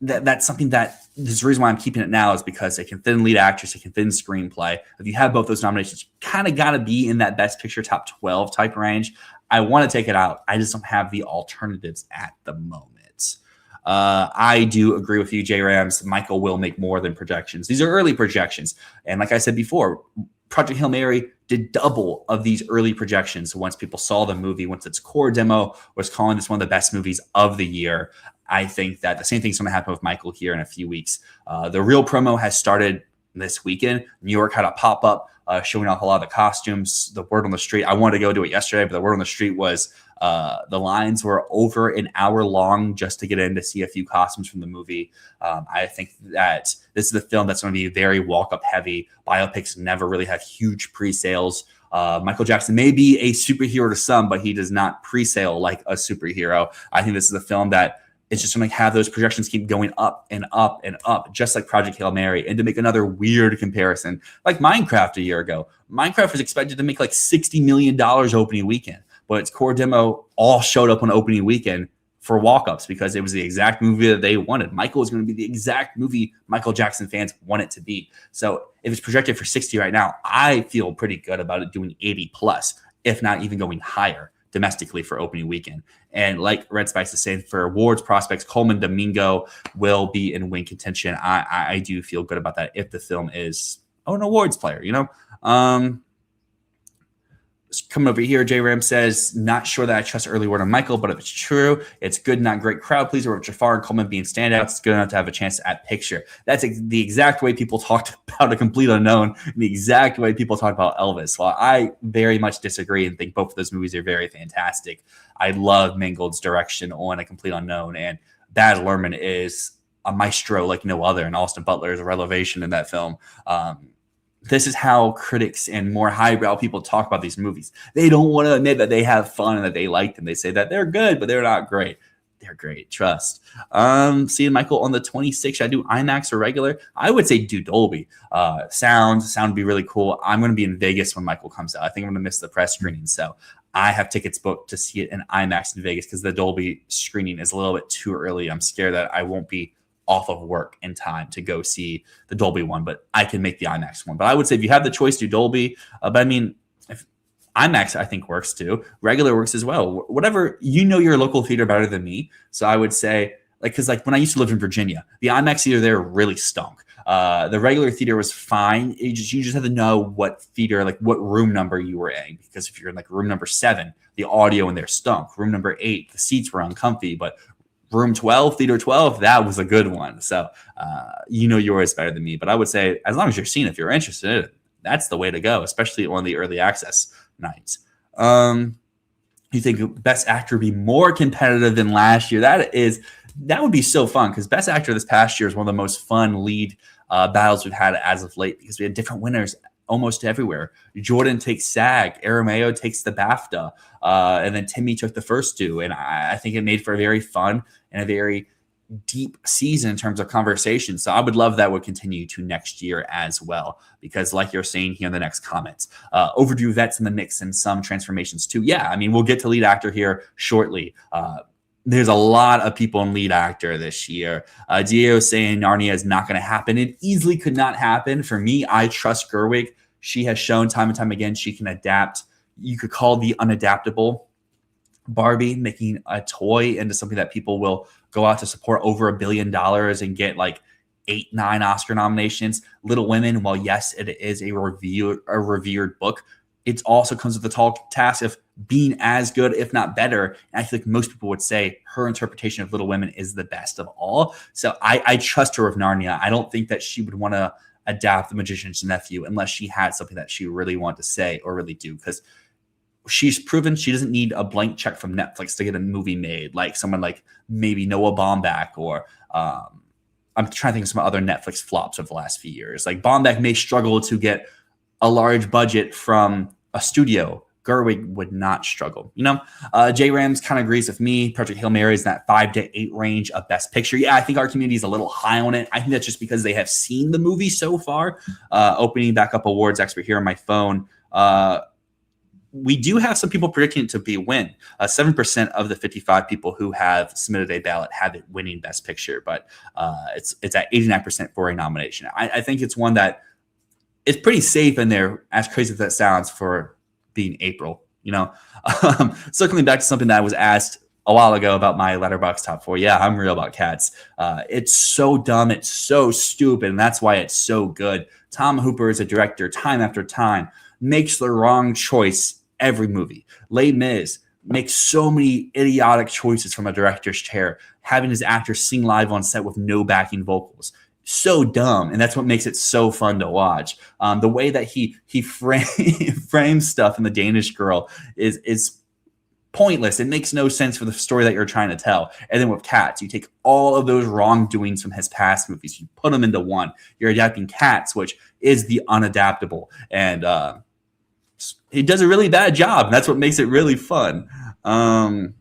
that's something that there's the reason why I'm keeping it now is because it can fit in lead actress, it can fit in screenplay. If you have both those nominations, you kind of got to be in that Best Picture top 12 type range. I want to take it out. I just don't have the alternatives at the moment. I do agree with you, J Rams. Michael will make more than projections. These are early projections. And like I said before, Project Hail Mary did double of these early projections. So once people saw the movie, once its core demo was calling this one of the best movies of the year, I think that the same thing's going to happen with Michael here in a few weeks. The real promo has started this weekend. New York had a pop-up showing off a lot of the costumes. The word on the street, I wanted to go do it yesterday, but the word on the street was the lines were over an hour long just to get in to see a few costumes from the movie. I think that this is a film that's going to be very walk-up heavy. Biopics never really have huge pre-sales. Michael Jackson may be a superhero to some, but he does not pre-sale like a superhero. I think this is a film that it's just going to have those projections keep going up and up and up, just like Project Hail Mary. And to make another weird comparison, like Minecraft a year ago, Minecraft was expected to make like $60 million opening weekend, but its core demo all showed up on opening weekend for walk-ups because it was the exact movie that they wanted. Michael is going to be the exact movie Michael Jackson fans want it to be. So if it's projected for 60 right now, I feel pretty good about it doing 80 plus, if not even going higher domestically for opening weekend. And like Red Spice is saying, for awards prospects, Coleman Domingo will be in win contention. I do feel good about that if the film is an awards player, you know? Coming over here, J Ram says, not sure that I trust early word on Michael, but if it's true, it's good, not great crowd pleaser. With Jafar and Coleman being standouts, it's good enough to have a chance at picture. That's the exact way people talked about A Complete Unknown, and the exact way people talk about Elvis. While I very much disagree and think both of those movies are very fantastic, I love Mangold's direction on A Complete Unknown, and Baz Luhrmann is a maestro like no other, and Austin Butler is a revelation in that film. This is how critics and more highbrow people talk about these movies. They don't want to admit that they have fun and that they like them. They say that they're good, but they're not great. They're great. Trust. Seeing Michael on the 26th. Should I do IMAX or regular? I would say do Dolby. Sound would be really cool. I'm going to be in Vegas when Michael comes out. I think I'm going to miss the press screening. So I have tickets booked to see it in IMAX in Vegas because the Dolby screening is a little bit too early. I'm scared that I won't be off of work in time to go see the Dolby one, but I can make the IMAX one. But I would say if you have the choice, do Dolby. But I mean, if IMAX, I think works too. Regular works as well. Whatever, your local theater better than me. So I would say, because when I used to live in Virginia, the IMAX theater there really stunk. The regular theater was fine. You just have to know what theater, what room number you were in. Because if you're in room number 7, the audio in there stunk. Room number 8, the seats were uncomfy, but room 12, theater 12, that was a good one. So, yours better than me. But I would say, as long as you're seeing it, if you're interested in it, that's the way to go, especially on the early access nights. You think Best Actor would be more competitive than last year? That would be so fun because Best Actor this past year is one of the most fun lead battles we've had as of late because we had different winners almost everywhere. Jordan takes SAG, Aramayo takes the BAFTA, and then Timmy took the first 2. And I think it made for a very fun and a very deep season in terms of conversation. So I would love that would continue to next year as well, because like you're saying here in the next comments, overdue vets in the mix and some transformations too. Yeah, I mean, we'll get to lead actor here shortly. There's a lot of people in lead actor this year. Diego saying Narnia is not going to happen. It easily could not happen. For me, I trust Gerwig. She has shown time and time again she can adapt. You could call the unadaptable Barbie, making a toy into something that people will go out to support over $1 billion and get 8, 9 Oscar nominations. Little Women, while yes, it is a revered book, it also comes with the tall task of being as good, if not better. And I feel like most people would say her interpretation of Little Women is the best of all. So I trust her with Narnia. I don't think that she would want to adapt The Magician's Nephew unless she had something that she really wanted to say or really do, because she's proven she doesn't need a blank check from Netflix to get a movie made, like someone like maybe Noah Baumbach or I'm trying to think of some other Netflix flops of the last few years. Like Baumbach may struggle to get a large budget from a studio. Gerwig would not struggle. You know, J Rams kind of agrees with me. Project Hail Mary is in that 5 to 8 range of Best Picture. Yeah, I think our community is a little high on it. I think that's just because they have seen the movie so far. Opening back up awards expert here on my phone. We do have some people predicting it to be a win. 7% of the 55 people who have submitted a ballot have it winning Best Picture, but it's at 89% for a nomination. I think it's one that is pretty safe in there, as crazy as that sounds, for being April. You know, circling back to something that I was asked a while ago about my Letterboxd top 4. Yeah, I'm real about Cats. It's so dumb, it's so stupid, and that's why it's so good. Tom Hooper is a director, time after time, makes the wrong choice every movie. Les Mis makes so many idiotic choices from a director's chair, having his actors sing live on set with no backing vocals. So dumb, and that's what makes it so fun to watch. The way that he frames stuff in The Danish Girl is pointless. It makes no sense for the story that you're trying to tell. And then with Cats, you take all of those wrongdoings from his past movies, you put them into one. You're adapting Cats, which is the unadaptable, and he does a really bad job. And that's what makes it really fun. Why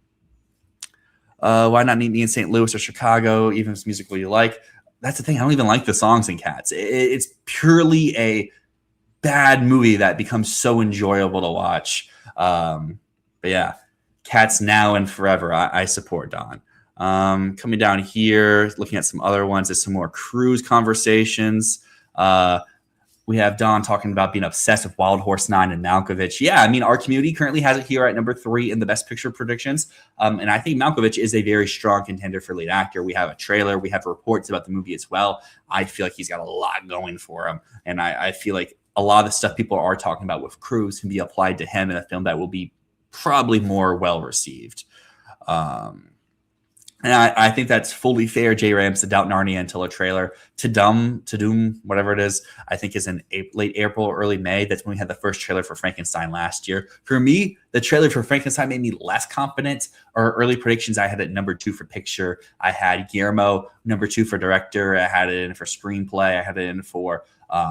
not meet me in St. Louis or Chicago, even if it's musical you like? That's the thing. I don't even like the songs in Cats. It's purely a bad movie that becomes so enjoyable to watch. But yeah, Cats now and forever. I support Don. Coming down here, looking at some other ones, there's some more cruise conversations. We have Don talking about being obsessed with Wild Horse 9 and Malkovich. Yeah, I mean, our community currently has it here at number 3 in the Best Picture predictions. And I think Malkovich is a very strong contender for lead actor. We have a trailer. We have reports about the movie as well. I feel like he's got a lot going for him. And I feel like a lot of the stuff people are talking about with Cruise can be applied to him in a film that will be probably more well-received. And I think that's fully fair, J Rams, to doubt Narnia until a trailer. To Doom, whatever it is, I think is in late April, early May. That's when we had the first trailer for Frankenstein last year. For me, the trailer for Frankenstein made me less confident. Our early predictions, I had it number 2 for picture. I had Guillermo number 2 for director. I had it in for screenplay. I had it in for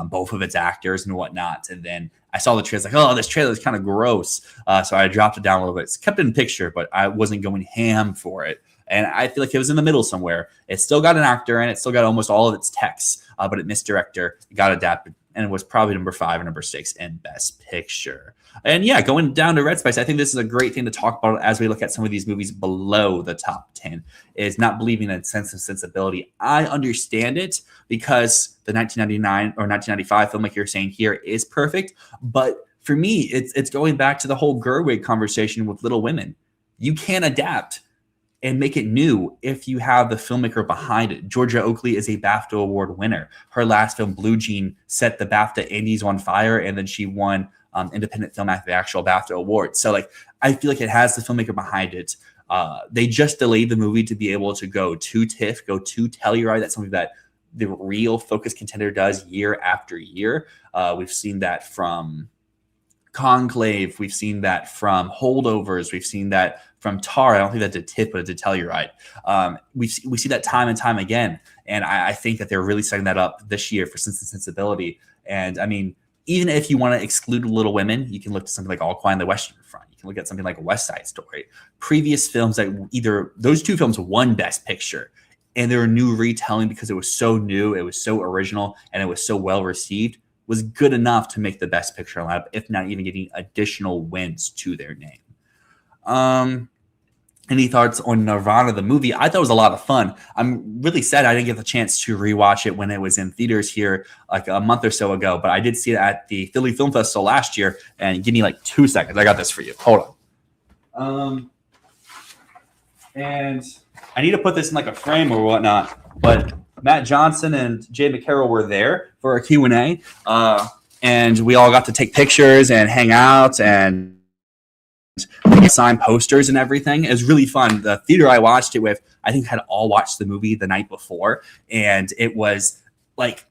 both of its actors and whatnot. And then I saw the trailer, like, oh, this trailer is kind of gross. So I dropped it down a little bit. It's kept it in picture, but I wasn't going ham for it. And I feel like it was in the middle somewhere. It still got an actor in it, still got almost all of its text, but it missed director, it got adapted, and it was probably number 5 and number 6 in Best Picture. And yeah, going down to Red Spice, I think this is a great thing to talk about as we look at some of these movies below the top 10, is not believing in Sense and Sensibility. I understand it because the 1999 or 1995 film, like you're saying here, is perfect. But for me, it's going back to the whole Gerwig conversation with Little Women. You can't adapt and make it new if you have the filmmaker behind it. Georgia Oakley is a BAFTA Award winner. Her last film, Blue Jean, set the BAFTA Indies on fire, and then she won Independent Film at the actual BAFTA Award. So, like, I feel like it has the filmmaker behind it. They just delayed the movie to be able to go to TIFF, go to Telluride. That's something that the real focus contender does year after year. We've seen that from Conclave. We've seen that from Holdovers. We've seen that from Tar. I don't think that did TIFF, but it did Telluride. We see that time and time again. And I think that they're really setting that up this year for Sense and Sensibility. And I mean, even if you want to exclude Little Women, you can look to something like All Quiet on the Western Front. You can look at something like West Side Story. Previous films that either those two films won Best Picture, and they were new retelling because it was so new, it was so original, and it was so well received, was good enough to make the Best Picture lineup, if not even getting additional wins to their name. Any thoughts on Nirvana, the movie? I thought it was a lot of fun. I'm really sad I didn't get the chance to rewatch it when it was in theaters here like a month or so ago, but I did see it at the Philly Film Festival last year. And give me like 2 seconds. I got this for you. Hold on. And I need to put this in like a frame or whatnot, but Matt Johnson and Jay McCarroll were there for a Q&A. and we all got to take pictures and hang out and sign posters and everything. It was really fun. The theater I watched it with, I think, had all watched the movie the night before, and it was like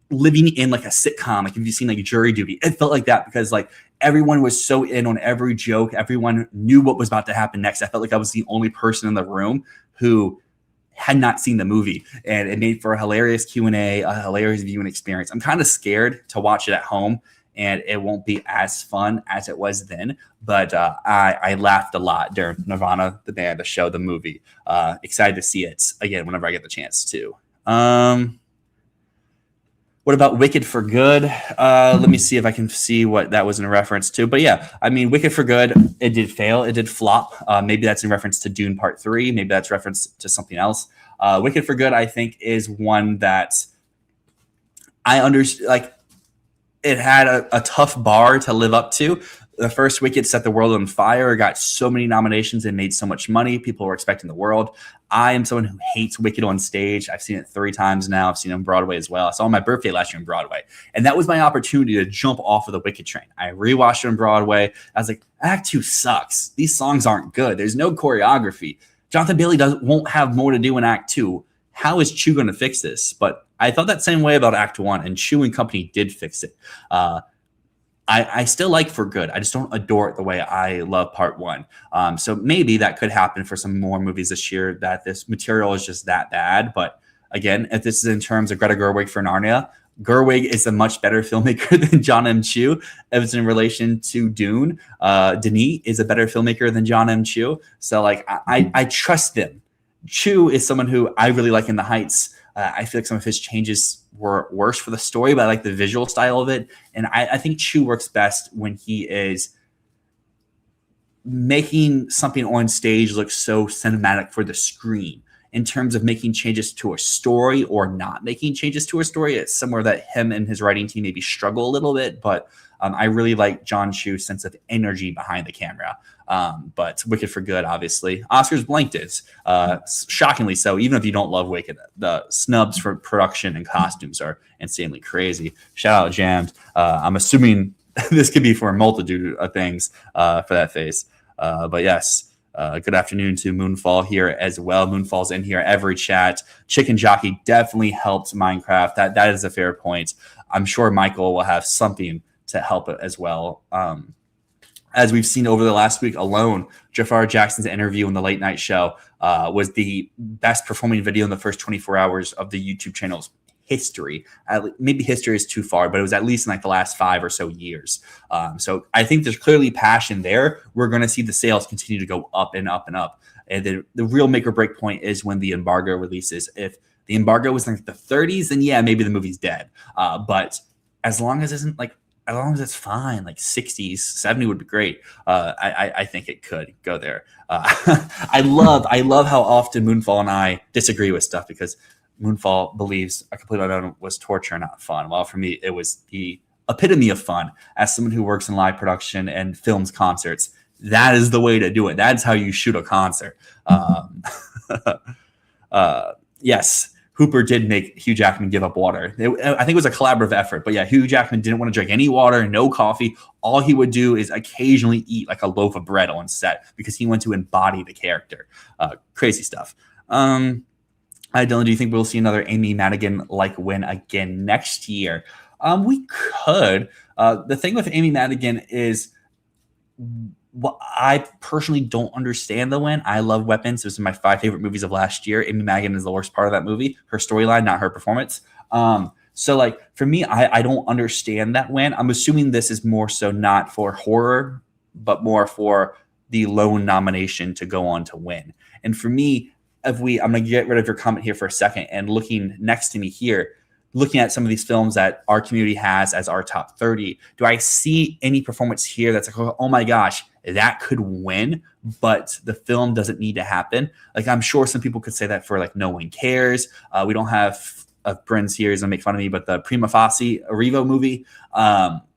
living in like a sitcom. Like if you've seen like Jury Duty, it felt like that because like everyone was so in on every joke. Everyone knew what was about to happen next. I felt like I was the only person in the room who had not seen the movie, and it made for a hilarious Q&A, a hilarious viewing experience. I'm kind of scared to watch it at home, and it won't be as fun as it was then. But I laughed a lot during Nirvana, the band, the show, the movie. Excited to see it again whenever I get the chance to. What about Wicked for Good? Let me see if I can see what that was in reference to. But yeah, I mean, Wicked for Good, it did fail. It did flop. Maybe that's in reference to Dune Part 3. Maybe that's reference to something else. Wicked for Good, I think, is one that I understand. Like, it had a tough bar to live up to. The first Wicked set the world on fire, got so many nominations and made so much money. People were expecting the world. I am someone who hates Wicked on stage. I've seen it 3 times now. I've seen it on Broadway as well. I saw it on my birthday last year on Broadway. And that was my opportunity to jump off of the Wicked train. I rewatched it on Broadway. I was like, Act 2 sucks. These songs aren't good. There's no choreography. Jonathan Bailey won't have more to do in Act 2. How is Chew going to fix this? But I thought that same way about Act 1, and Chew and company did fix it. I still like For Good. I just don't adore it the way I love Part 1. So maybe that could happen for some more movies this year, that this material is just that bad. But again, if this is in terms of Greta Gerwig for Narnia, Gerwig is a much better filmmaker than John M. Chu. If it's in relation to Dune, Denis is a better filmmaker than John M. Chu. So like I trust them. Chu is someone who I really like in The Heights. I feel like some of his changes were worse for the story, but I like the visual style of it. And I think Chu works best when he is making something on stage look so cinematic for the screen. In terms of making changes to a story or not making changes to a story, it's somewhere that him and his writing team maybe struggle a little bit. But I really like John Chu's sense of energy behind the camera. But Wicked for Good, obviously. Oscars blanked it. Shockingly so, even if you don't love Wicked. The snubs for production and costumes are insanely crazy. Shout out Jammed. I'm assuming this could be for a multitude of things for that face. But yes. Good afternoon to Moonfall here as well. Moonfall's in here every chat. Chicken Jockey definitely helped Minecraft. That is a fair point. I'm sure Michael will have something to help it as well. As we've seen over the last week alone, Jafar Jackson's interview on the late night show was the best performing video in the first 24 hours of the YouTube channel's history. Maybe history is too far, but it was at least in like the last 5 or so years. So I think there's clearly passion there. We're going to see the sales continue to go up and up and up. And the real make or break point is when the embargo releases. If the embargo was in like the 30s, then yeah, maybe the movie's dead. But as long as it's fine, like 60s, 70 would be great. I think it could go there. I love how often Moonfall and I disagree with stuff, because Moonfall believes A Complete Unknown was torture, not fun. Well, for me, it was the epitome of fun. As someone who works in live production and films concerts, that is the way to do it. That's how you shoot a concert. Yes, Hooper did make Hugh Jackman give up water. I think it was a collaborative effort. But yeah, Hugh Jackman didn't want to drink any water, no coffee. All he would do is occasionally eat like a loaf of bread on set because he wanted to embody the character. Crazy stuff. Dylan, do you think we'll see another Amy Madigan-like win again next year? We could. The thing with Amy Madigan is, I personally don't understand the win. I love Weapons. It was my 5 favorite movies of last year. Amy Madigan is the worst part of that movie. Her storyline, not her performance. So like for me, I don't understand that win. I'm assuming this is more so not for horror, but more for the lone nomination to go on to win. And for me, I'm going to get rid of your comment here for a second, and looking next to me here, looking at some of these films that our community has as our top 30, do I see any performance here that's like, oh my gosh, that could win, but the film doesn't need to happen? Like, I'm sure some people could say that for like No One Cares. We don't have of Bryn's here is gonna make fun of me, but the Prima Facie Arrivo movie,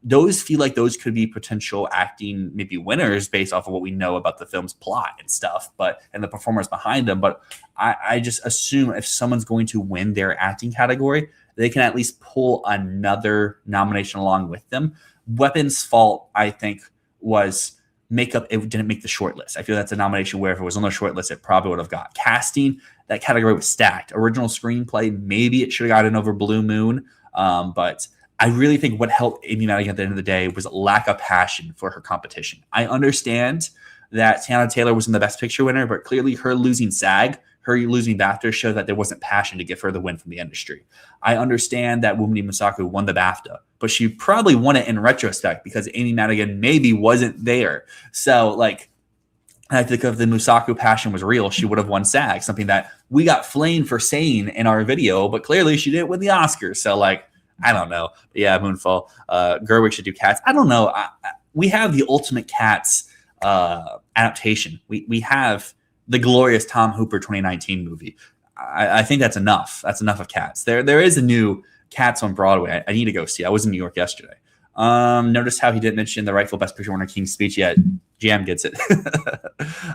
those feel like those could be potential acting maybe winners based off of what we know about the film's plot and stuff, and the performers behind them. But I just assume if someone's going to win their acting category, they can at least pull another nomination along with them. Weapon's fault, I think, was makeup. It didn't make the short list. I feel that's a nomination where if it was on the short list, it probably would have got. Casting, that category was stacked. Original screenplay, maybe it should have gotten over Blue Moon. But I really think what helped Amy Madigan at the end of the day was lack of passion for her competition. I understand that Tiana Taylor was in the Best Picture winner, but clearly her losing SAG, her losing BAFTA showed that there wasn't passion to give her the win from the industry. I understand that Wunmi Mosaku won the BAFTA, but she probably won it in retrospect because Amy Madigan maybe wasn't there. So, like, I think if the Mosaku passion was real, she would have won SAG, something that we got flamed for saying in our video, but clearly she didn't win the Oscars. So, like, I don't know. But yeah, Moonfall. Gerwig should do Cats. I don't know. We have the ultimate Cats adaptation. We have the glorious Tom Hooper 2019 movie. I think that's enough. That's enough of Cats. There is a new Cats on Broadway. I need to go see. I was in New York yesterday. Notice how he didn't mention the rightful Best Picture winner King's Speech yet. Jam gets it.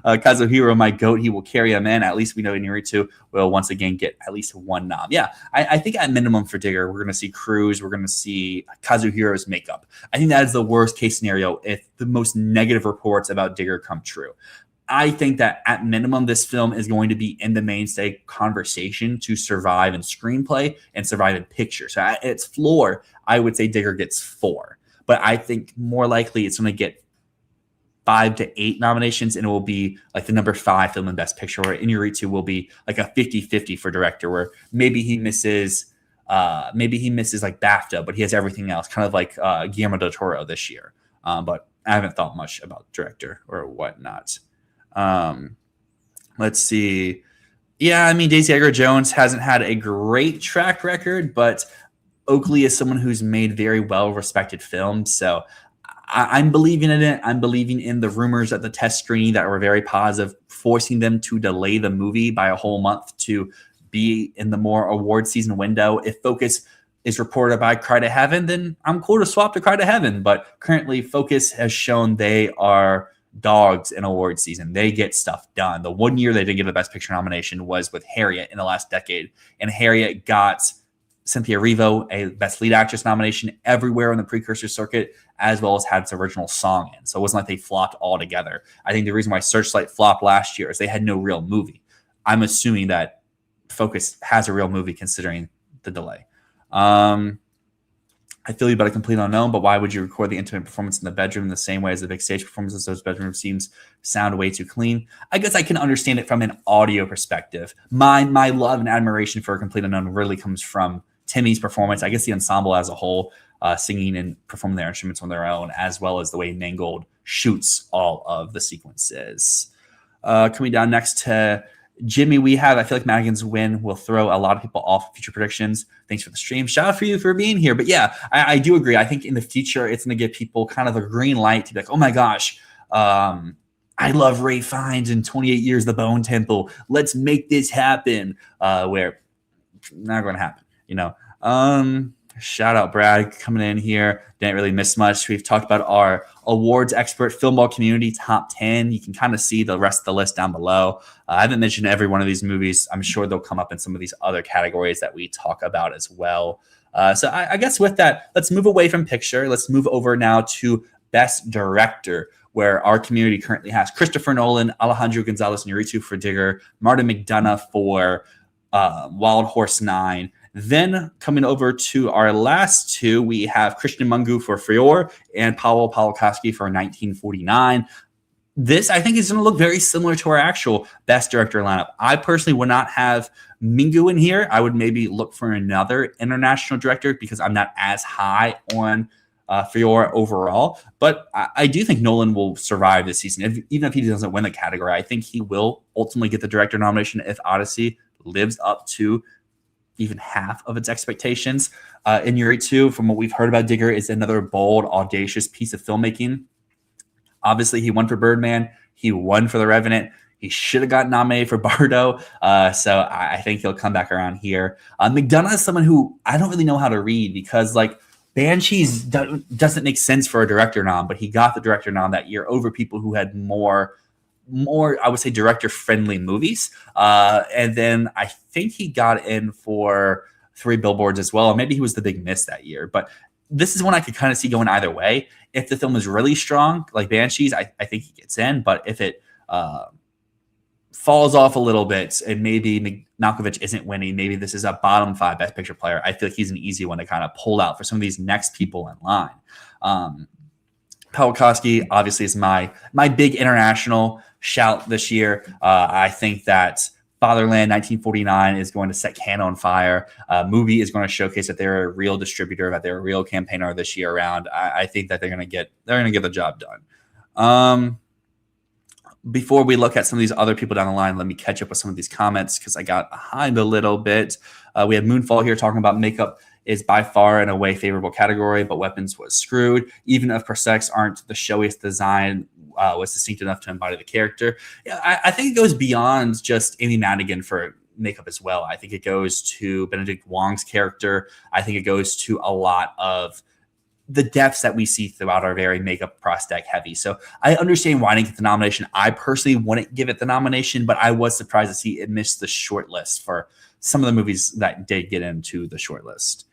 Kazuhiro, my goat, he will carry him in. At least we know Inuritu will once again get at least one nom. Yeah, I think at minimum for Digger, we're going to see Cruz. We're going to see Kazuhiro's makeup. I think that is the worst case scenario if the most negative reports about Digger come true. I think that at minimum, this film is going to be in the mainstay conversation to survive in screenplay and survive in picture. So at its floor, I would say Digger gets 4. But I think more likely it's going to get 5 to 8 nominations, and it will be like the number 5 film in Best Picture, where Inuritu will be like a 50-50 for director, where maybe he misses like BAFTA, but he has everything else, kind of like Guillermo del Toro this year. But I haven't thought much about director or whatnot. Let's see. Yeah, I mean, Daisy Edgar Jones hasn't had a great track record, but Oakley is someone who's made very well-respected films. So I'm believing in it. I'm believing in the rumors at the test screening that were very positive, forcing them to delay the movie by a whole month to be in the more award season window. If Focus is reported by Cry to Heaven, then I'm cool to swap to Cry to Heaven. But currently, Focus has shown they are dogs in award season. They get stuff done. The one year they didn't get the Best Picture nomination was with Harriet in the last decade, and Harriet got Cynthia Erivo a Best Lead Actress nomination everywhere on the precursor circuit, as well as had its original song in. So it wasn't like they flopped altogether. I think the reason why Searchlight flopped last year is they had no real movie. I'm assuming that Focus has a real movie considering the delay. I feel you about a complete unknown, but why would you record the intimate performance in the bedroom in the same way as the big stage performances? Those bedroom scenes sound way too clean. I guess I can understand it from an audio perspective. My love and admiration for a complete unknown really comes from Timmy's performance. I guess the ensemble as a whole, singing and performing their instruments on their own, as well as the way Mangold shoots all of the sequences. Coming down next to Jimmy, I feel like Madigan's win will throw a lot of people off future predictions. Thanks for the stream. Shout out for you for being here. But yeah, I do agree. I think in the future, it's going to give people kind of a green light to be like, oh my gosh, I love Ray Fiennes in 28 Years, The Bone Temple. Let's make this happen. Where not going to happen, you know. Shout out Brad coming in here. Didn't really miss much. We've talked about our awards expert Filmball community top 10. You can kind of see the rest of the list down below. I haven't mentioned every one of these movies. I'm sure they'll come up in some of these other categories that we talk about as well. So I guess with that, let's move away from picture. Let's move over now to Best Director, where our community currently has Christopher Nolan, Alejandro Gonzalez Iñárritu for Digger, Martin McDonagh for Wild Horse 9. Then coming over to our last two, we have Christian Mungu for Frior and Paweł Pawlikowski for 1949. This, I think, is going to look very similar to our actual Best Director lineup. I personally would not have Mingu in here. I would maybe look for another international director because I'm not as high on Frior overall. But I do think Nolan will survive this season. Even if he doesn't win the category, I think he will ultimately get the director nomination if Odyssey lives up to even half of its expectations. Iñárritu, from what we've heard about Digger, is another bold, audacious piece of filmmaking. Obviously, he won for Birdman. He won for The Revenant. He should have gotten nominated for Bardo. So I think he'll come back around here. McDonough is someone who I don't really know how to read because like Banshees doesn't make sense for a director nom, but he got the director nom that year over people who had more I would say director friendly movies. And then I think he got in for Three Billboards as well. Or maybe he was the big miss that year, but this is one I could kind of see going either way. If the film is really strong, like Banshees, I think he gets in, but if it falls off a little bit and maybe Malkovich isn't winning, maybe this is a bottom 5 Best Picture player, I feel like he's an easy one to kind of pull out for some of these next people in line. Pelkowski obviously is my big international shout this year. I think that Fatherland 1949 is going to set Cannes on fire. Movie is going to showcase that they're a real distributor, that they're a real campaigner this year around. I think that they're going to get the job done. Before we look at some of these other people down the line, let me catch up with some of these comments because I got behind a little bit. We have Moonfall here talking about makeup is by far in a way favorable category, but weapons was screwed. Even if prosthetics aren't the showiest design, was distinct enough to embody the character. Yeah, I think it goes beyond just Amy Madigan for makeup as well. I think it goes to Benedict Wong's character. I think it goes to a lot of the depths that we see throughout our very makeup prosthetic heavy. So I understand why I didn't get the nomination. I personally wouldn't give it the nomination, but I was surprised to see it missed the short list for some of the movies that did get into the short list.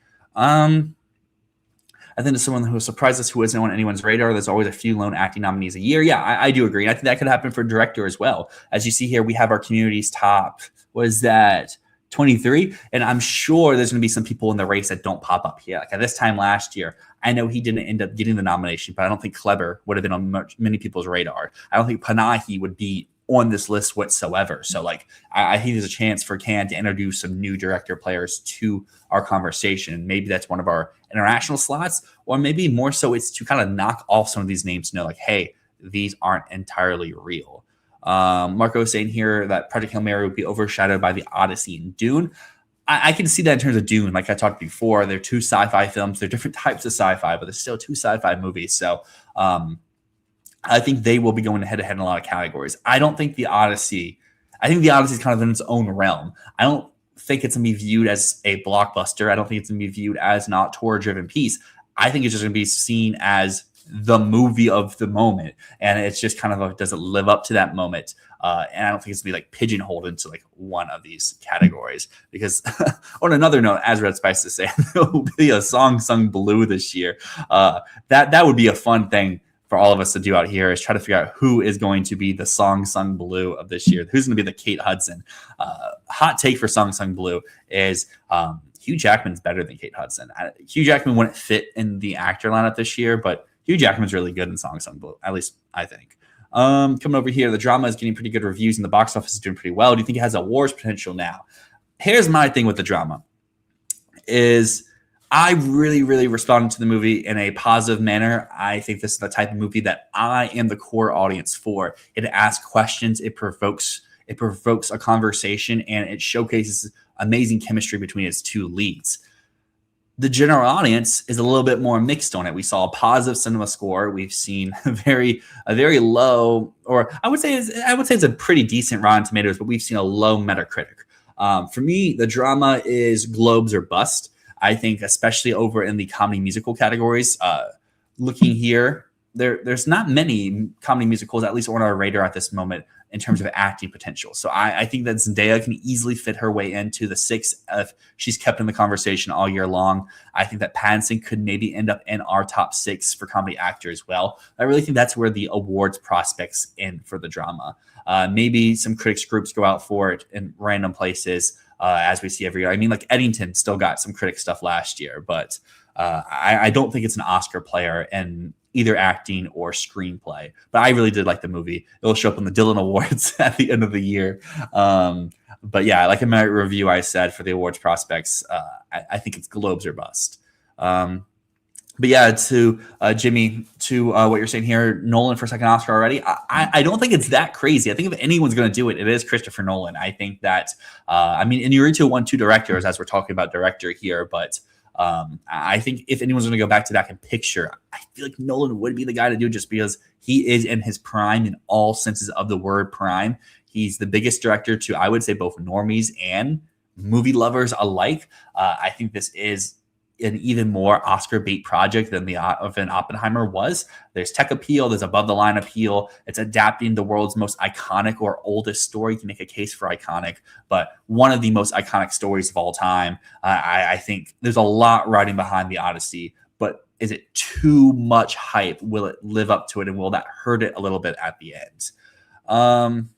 I think as someone who surprised us who isn't on anyone's radar, there's always a few lone acting nominees a year. Yeah, I do agree. And I think that could happen for director as well. As you see here, we have our community's top, was that 23? And I'm sure there's going to be some people in the race that don't pop up here. Like at this time last year, I know he didn't end up getting the nomination, but I don't think Kleber would have been on many people's radar. I don't think Panahi would be on this list whatsoever. So like, I think there's a chance for Cannes to introduce some new director players to our conversation. Maybe that's one of our international slots, or maybe more so it's to kind of knock off some of these names to know like, hey, these aren't entirely real. Marco is saying here that Project Hail Mary would be overshadowed by The Odyssey and Dune. I can see that in terms of Dune. Like I talked before, they're two sci-fi films. They're different types of sci-fi, but they're still two sci-fi movies. So I think they will be going head-to-head in a lot of categories. I think The Odyssey is kind of in its own realm. I don't think it's going to be viewed as a blockbuster. I don't think it's going to be viewed as an auteur-driven piece. I think it's just going to be seen as the movie of the moment. And it's just kind of does it live up to that moment? And I don't think it's going to be like pigeonholed into like one of these categories. Because on another note, as Red Spice is saying, there will be a song sung blue this year. That would be a fun thing for all of us to do out here, is try to figure out who is going to be the song sung blue of this year. Who's going to be the Kate Hudson? Hot take for song sung blue is Hugh Jackman's better than Kate Hudson. Hugh Jackman wouldn't fit in the actor lineup this year, but Hugh Jackman's really good in song sung blue. At least I think. Coming over here, the drama is getting pretty good reviews and the box office is doing pretty well. Do you think it has awards potential now? Here's my thing with the drama is I really, really responded to the movie in a positive manner. I think this is the type of movie that I am the core audience for. It asks questions, it provokes a conversation, and it showcases amazing chemistry between its two leads. The general audience is a little bit more mixed on it. We saw a positive cinema score. We've seen a very low, or I would say it's a pretty decent Rotten Tomatoes, but we've seen a low Metacritic. For me, the drama is Globes or bust. I think especially over in the comedy musical categories, looking here, there's not many comedy musicals, at least on our radar at this moment, in terms of acting potential. So I think that Zendaya can easily fit her way into the 6 if she's kept in the conversation all year long. I think that Pattinson could maybe end up in our top 6 for comedy actor as well. I really think that's where the awards prospects in for the drama. Maybe some critics groups go out for it in random places. As we see every year. I mean, like Eddington still got some critic stuff last year, but I don't think it's an Oscar player in either acting or screenplay. But I really did like the movie. It'll show up in the Dylan Awards at the end of the year. But yeah, like in my review, I said for the awards prospects, I think it's Globes or bust. But yeah, to Jimmy, to what you're saying here, Nolan for second Oscar already. I don't think it's that crazy. I think if anyone's going to do it, it is Christopher Nolan. I think that, Inarritu won 2 directors, as we're talking about director here. But I think if anyone's going to go back to that and picture, I feel like Nolan would be the guy to do it just because he is in his prime in all senses of the word prime. He's the biggest director to, I would say, both normies and movie lovers alike. I think this is an even more Oscar bait project than than Oppenheimer was. There's tech appeal, there's above the line appeal. It's adapting the world's most iconic or oldest story. You can make a case for iconic, but one of the most iconic stories of all time. I think there's a lot riding behind the Odyssey, but is it too much hype? Will it live up to it, and will that hurt it a little bit at the end?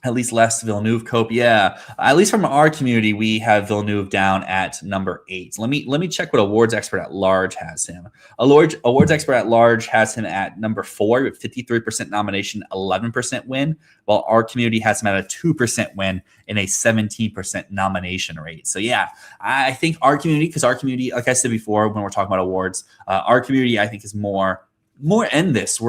At least less Villeneuve cope. Yeah, at least from our community, we have Villeneuve down at number 8. Let me check what awards expert at large has him. Awards expert at large has him at number 4 with 53% nomination, 11% win, while our community has him at a 2% win and a 17% nomination rate. So yeah, I think our community, because our community, like I said before, when we're talking about awards, our community I think is more in this.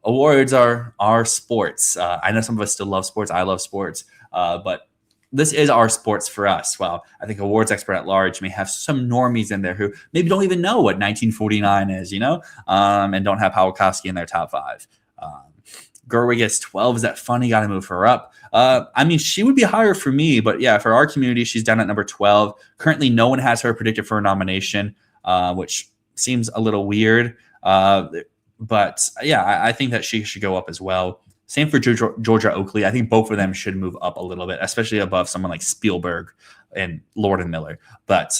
Awards are sports. I know some of us still love sports. I love sports, but this is our sports for us. Well, I think awards expert at large may have some normies in there who maybe don't even know what 1949 is, and don't have Pawlikowski in their top 5. Gerwig gets 12. Is that funny? Got to move her up. I mean, she would be higher for me, but yeah, for our community, she's down at number 12. Currently, no one has her predicted for a nomination, which seems a little weird. But yeah, I think that she should go up as well. Same for Georgia Oakley. I think both of them should move up a little bit, especially above someone like Spielberg and Lord and Miller. But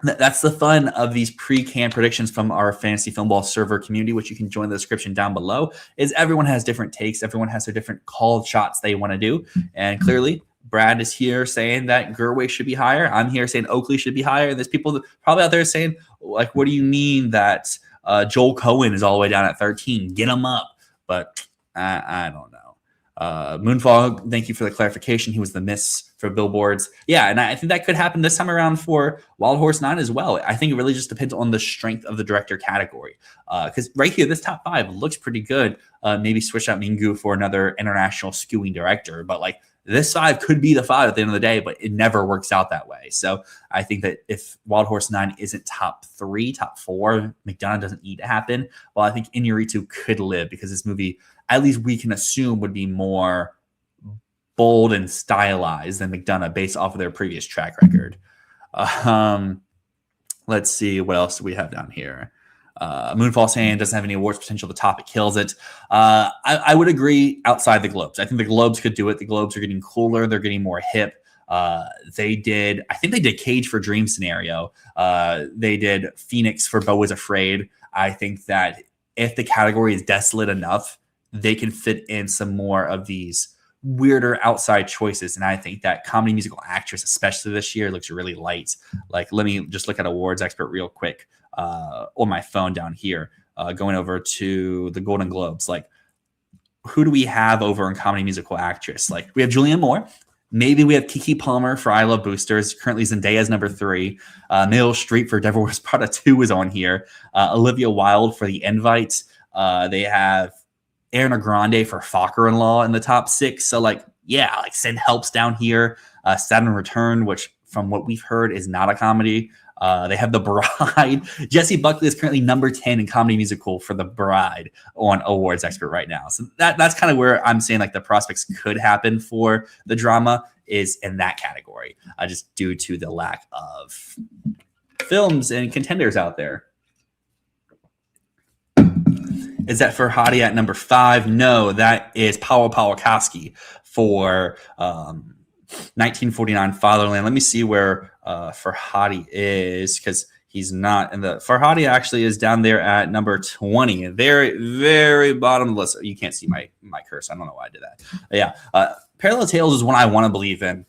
that's the fun of these pre-canned predictions from our Fantasy Filmball server community, which you can join the description down below, is everyone has different takes. Everyone has their different called shots they want to do. And clearly, Brad is here saying that Gerwig should be higher. I'm here saying Oakley should be higher. And there's people probably out there saying, like, what do you mean that Joel Cohen is all the way down at 13? Get him up. But I don't know. Moonfall, thank you for the clarification. He was the miss for billboards. Yeah, and I think that could happen this time around for Wild Horse 9 as well. I think it really just depends on the strength of the director category. Because right here, this top 5 looks pretty good. Maybe switch out Mingu for another international skewing director. But like, this 5 could be the 5 at the end of the day, but it never works out that way. So I think that if Wild Horse 9 isn't top 3, top 4, McDonough doesn't need to happen. Well, I think Inarritu could live because this movie, at least we can assume, would be more bold and stylized than McDonough based off of their previous track record. Let's see what else do we have down here. Moonfall saying doesn't have any awards potential. The topic kills it. I would agree outside the Globes. I think the Globes could do it. The Globes are getting cooler. They're getting more hip. I think they did Cage for Dream Scenario. They did Phoenix for Beau is Afraid. I think that if the category is desolate enough, they can fit in some more of these weirder outside choices. And I think that comedy musical actress, especially this year, looks really light. Like, let me just look at awards expert real quick on my phone down here, going over to the Golden Globes. Like, who do we have over in comedy musical actress? Like, we have Julianne Moore. Maybe we have Keke Palmer for I Love Boosters. Currently Zendaya's number 3. Meryl Streep for Devil Wears Prada 2 is on here. Olivia Wilde for The Invite. They have Ariana Grande for Focker-in-Law in the top 6. So, like, yeah, like Send Helps down here. Saturn Return, which from what we've heard is not a comedy. They have The Bride. Jessie Buckley is currently number 10 in comedy musical for The Bride on awards expert right now. So that's kind of where I'm saying like the prospects could happen for the drama is in that category, just due to the lack of films and contenders out there. Is that for Hadi at number 5? No, that is Pawlikowski for 1949 Fatherland. Let me see where Farhadi is, because he's not in the. Farhadi actually is down there at number 20, very, very bottom of the list. You can't see my cursor. I don't know why I did that. Yeah, Parallel Tales is one I want to believe in.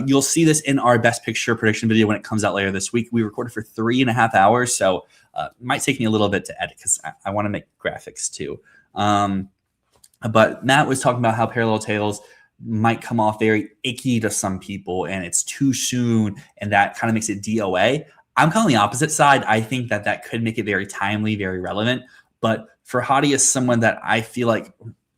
You'll see this in our Best Picture prediction video when it comes out later this week. We recorded for 3.5 hours, so it might take me a little bit to edit because I want to make graphics too. But Matt was talking about how Parallel Tales might come off very icky to some people and it's too soon and that kind of makes it DOA. I'm kind of on the opposite side. I think that could make it very timely, very relevant. But Farhadi is someone that I feel like,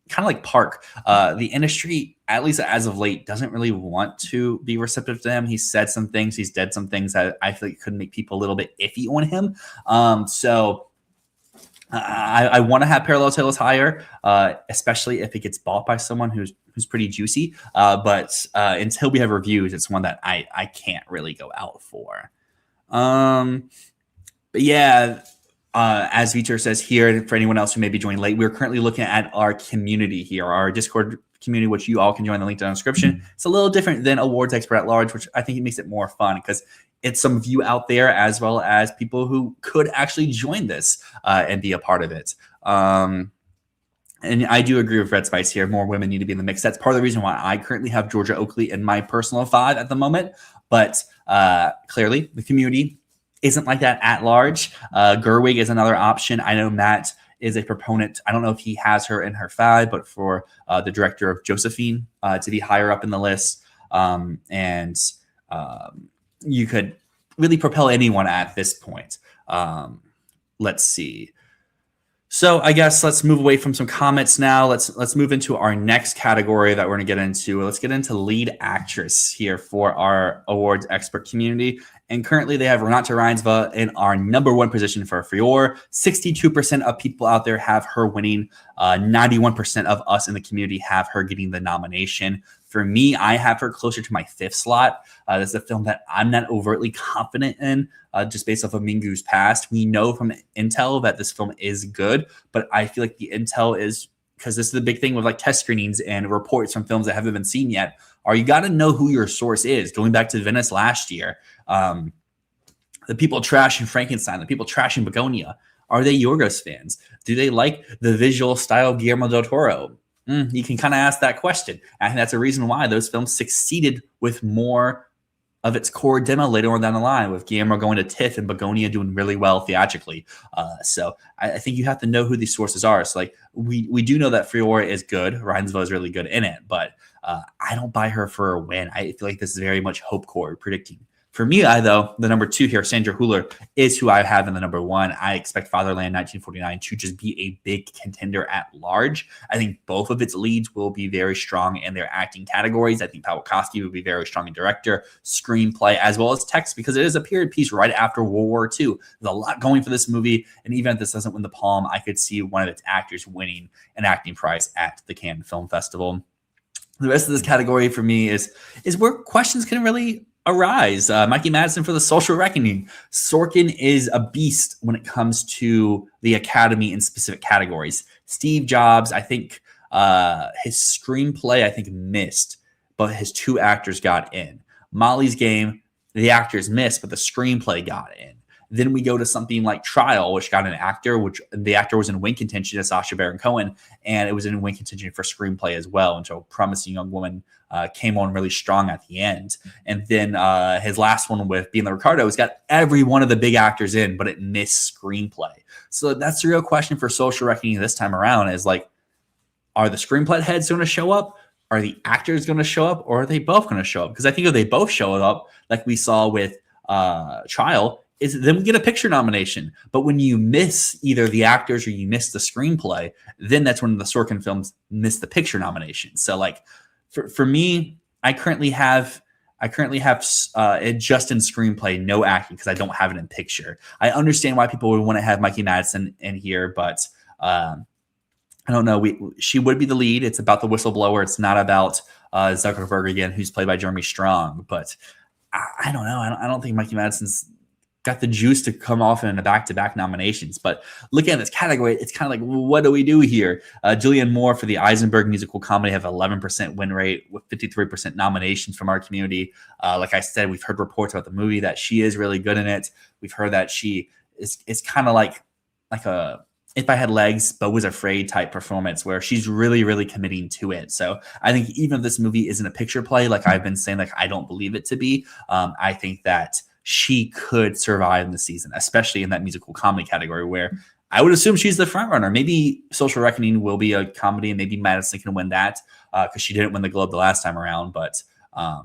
kind of like Park, the industry, at least as of late, doesn't really want to be receptive to him. He's said some things, he's did some things that I feel like could make people a little bit iffy on him. So I want to have Parallel Tales higher, especially if it gets bought by someone who's pretty juicy. But until we have reviews, it's one that I can't really go out for. But yeah, as Vitor says here, and for anyone else who may be joining late, we're currently looking at our community here, our Discord community, which you all can join the link down in the description. It's a little different than Awards Expert at Large, which I think it makes it more fun because it's some of you out there as well as people who could actually join this and be a part of it. And I do agree with Red Spice here. More women need to be in the mix. That's part of the reason why I currently have Georgia Oakley in my personal 5 at the moment. But clearly, the community isn't like that at large. Gerwig is another option. I know Matt is a proponent. I don't know if he has her in her 5, but for the director of Josephine to be higher up in the list. You could really propel anyone at this point. Let's see. So I guess let's move away from some comments now. Let's move into our next category that we're going to get into. Let's get into lead actress here for our awards expert community. And currently they have Renate Reinsve in our number 1 position for Frior. 62% of people out there have her winning. 91% of us in the community have her getting the nomination. For me, I have her closer to my 5th slot. This is a film that I'm not overtly confident in, just based off of Mingu's past. We know from intel that this film is good, but I feel like the intel is, because this is the big thing with like test screenings and reports from films that haven't been seen yet, are you got to know who your source is. Going back to Venice last year, the people trashing Frankenstein, the people trashing Begonia, are they Yorgos fans? Do they like the visual style of Guillermo del Toro? You can kind of ask that question. I think that's a reason why those films succeeded with more of its core demo later on down the line, with Guillermo going to TIFF and Begonia doing really well theatrically. So I think you have to know who these sources are. So like we do know that Frior is good. Reinsve is really good in it, but I don't buy her for a win. I feel like this is very much hope core predicting. For me, though, the number 2 here, Sandra Hüller, is who I have in the number 1. I expect Fatherland 1949 to just be a big contender at large. I think both of its leads will be very strong in their acting categories. I think Pawlikowski will be very strong in director, screenplay, as well as text, because it is a period piece right after World War II. There's a lot going for this movie, and even if this doesn't win the Palm, I could see one of its actors winning an acting prize at the Cannes Film Festival. The rest of this category for me is where questions can really arise. Mikey Madison for The Social Reckoning. Sorkin is a beast when it comes to the Academy in specific categories. Steve Jobs, I think his screenplay, I think, missed, but his 2 actors got in. Molly's Game, the actors missed, but the screenplay got in. Then we go to something like Trial, which got an actor, which the actor was in win contention as Sacha Baron Cohen, and it was in win contention for screenplay as well until Promising Young Woman came on really strong at the end. And then his last one with Being the Ricardo has got every one of the big actors in, but it missed screenplay. So that's the real question for Social Reckoning this time around is like, are the screenplay heads going to show up? Are the actors going to show up? Or are they both going to show up? Because I think if they both show up, like we saw with Trial, is then we get a picture nomination. But when you miss either the actors or you miss the screenplay, then that's when the Sorkin films miss the picture nomination. So like for me, I currently have it just in screenplay, no acting, because I don't have it in picture. I understand why people would want to have Mikey Madison in here, but I don't know. She would be the lead. It's about the whistleblower. It's not about Zuckerberg again, who's played by Jeremy Strong. But I don't know. I don't think Mikey Madison's got the juice to come off in a back-to-back nominations. But looking at this category, it's kind of like, well, what do we do here? Julianne Moore for the Eisenberg musical comedy have 11% win rate with 53% nominations from our community. Like I said, we've heard reports about the movie that she is really good in it. We've heard that she is kind of like a If I Had Legs but Was Afraid type performance where she's really, really committing to it. So I think even if this movie isn't a picture play, like I've been saying, like I don't believe it to be, I think that she could survive in the season, especially in that musical comedy category where I would assume she's the front runner. Maybe Social Reckoning will be a comedy and maybe Madison can win that because she didn't win the Globe the last time around. But I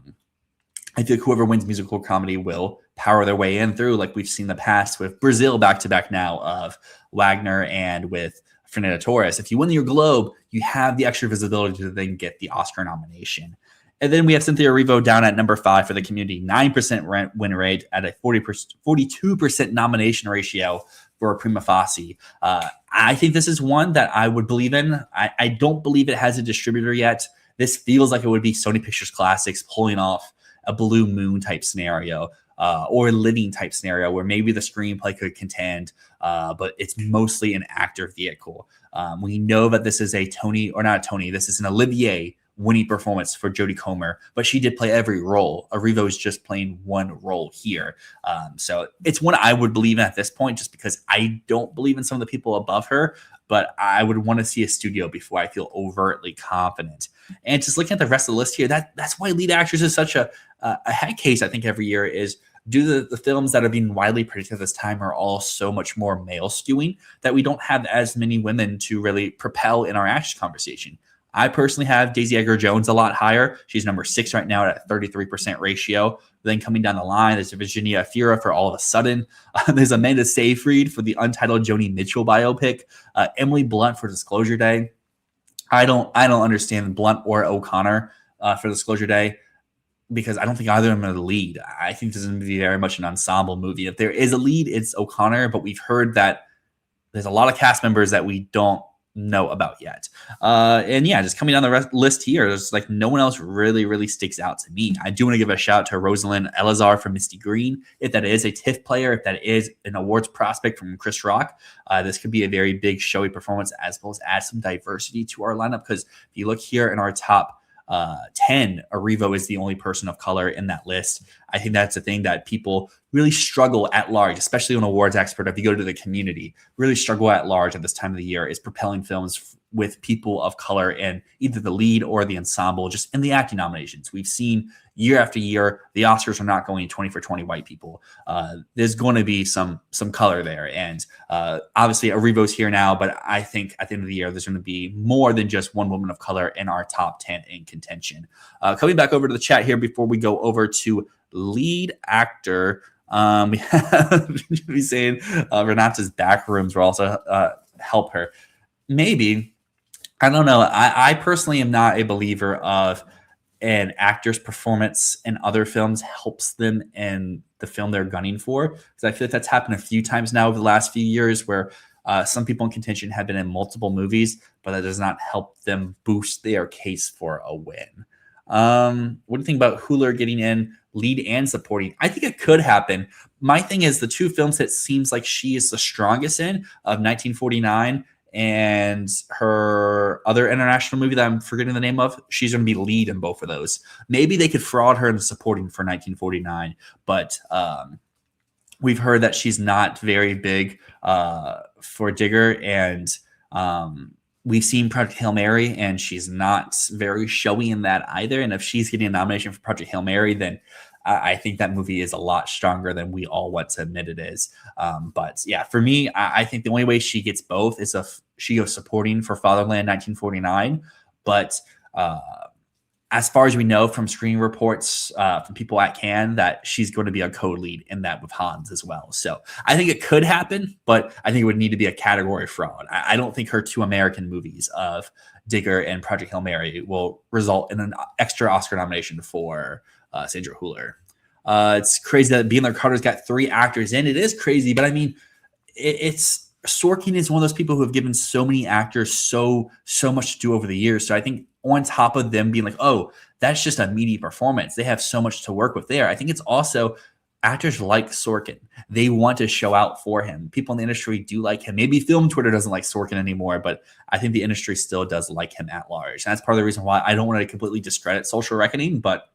think whoever wins musical comedy will power their way in through, like we've seen in the past with Brazil back-to-back now of Wagner and with Fernanda Torres. If you win your Globe, you have the extra visibility to then get the Oscar nomination. And then we have Cynthia Erivo down at number 5 for the community, 9% win rate at a 42% nomination ratio for Prima Facie. I think this is one that I would believe in. I don't believe it has a distributor yet. This feels like it would be Sony Pictures Classics pulling off a Blue Moon type scenario, or a Living type scenario where maybe the screenplay could contend, but it's mostly an actor vehicle. We know that this is a Tony, or not a Tony, this is an Olivier winning performance for Jodie Comer, but she did play every role. Arrivo is just playing one role here. So it's one I would believe in at this point, just because I don't believe in some of the people above her, but I would want to see a studio before I feel overtly confident. And just looking at the rest of the list here, that's why lead actors is such a head case, I think, every year is, do the films that are being widely predicted at this time are all so much more male skewing that we don't have as many women to really propel in our action conversation. I personally have Daisy Edgar-Jones a lot higher. She's number 6 right now at a 33% ratio. Then coming down the line, there's Virginia Efira for All of a Sudden. There's Amanda Seyfried for the untitled Joni Mitchell biopic. Emily Blunt for Disclosure Day. I don't understand Blunt or O'Connor for Disclosure Day, because I don't think either of them are the lead. I think this is going to be very much an ensemble movie. If there is a lead, it's O'Connor, but we've heard that there's a lot of cast members that we don't know about yet. And yeah, just coming down the list here, there's like no one else really sticks out to me. I do want to give a shout out to Rosalind Elazar from Misty Green. If that is a TIFF player, if that is an awards prospect from Chris Rock, this could be a very big showy performance, as well as add some diversity to our lineup. Because if you look here in our top 10, Arrivo is the only person of color in that list. I think that's a thing that people really struggle at large, especially an awards expert. If you go to the community, really struggle at large at this time of the year is propelling films with people of color in either the lead or the ensemble, just in the acting nominations. We've seen year after year, the Oscars are not going 20 for 20 white people. There's going to be some color there. And obviously Arrivo's here now, but I think at the end of the year, there's going to be more than just one woman of color in our top 10 in contention. Coming back over to the chat here before we go over to lead actor, we have be saying Renata's back rooms will also help her. Maybe. I don't know. I personally am not a believer of an actor's performance in other films helps them in the film they're gunning for. Because I feel like that's happened a few times now over the last few years where some people in contention have been in multiple movies, but that does not help them boost their case for a win. What do you think about Huller getting in lead and supporting? I think it could happen. My thing is the two films that seems like she is the strongest in of 1949 and her other international movie that I'm forgetting the name of, she's going to be lead in both of those. Maybe they could fraud her into supporting for 1949, but we've heard that she's not very big for Digger, and we've seen Project Hail Mary, and she's not very showy in that either. And if she's getting a nomination for Project Hail Mary, then I think that movie is a lot stronger than we all want to admit it is. But yeah, for me, I think the only way she gets both is if she goes supporting for Fatherland 1949. But as far as we know from screening reports from people at Cannes, that she's going to be a co-lead in that with Hans as well. So I think it could happen, but I think it would need to be a category fraud. I don't think her two American movies of Digger and Project Hail Mary will result in an extra Oscar nomination for Sandra Huller. It's crazy that Being There Carter's got 3 actors in. It is crazy, but I mean, it's Sorkin is one of those people who have given so many actors so much to do over the years. So I think on top of them being like, oh, that's just a meaty performance, they have so much to work with there. I think it's also actors like Sorkin. They want to show out for him. People in the industry do like him. Maybe film Twitter doesn't like Sorkin anymore, but I think the industry still does like him at large. And that's part of the reason why I don't want to completely discredit Social Reckoning, but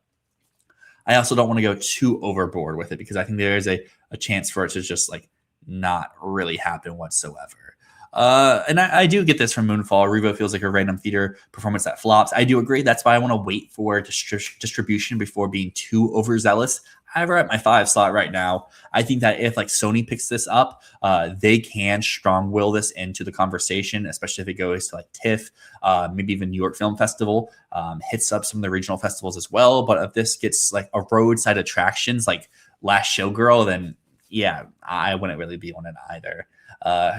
I also don't want to go too overboard with it because I think there is a chance for it to just like not really happen whatsoever. And I do get this from Moonfall. Revo feels like a random theater performance that flops. I do agree. That's why I want to wait for distribution before being too overzealous. However, at my 5 slot right now, I think that if like Sony picks this up, they can strong will this into the conversation, especially if it goes to like TIFF, maybe even New York Film Festival, hits up some of the regional festivals as well. But if this gets like a roadside attractions like Last Showgirl, then yeah, I wouldn't really be on it either.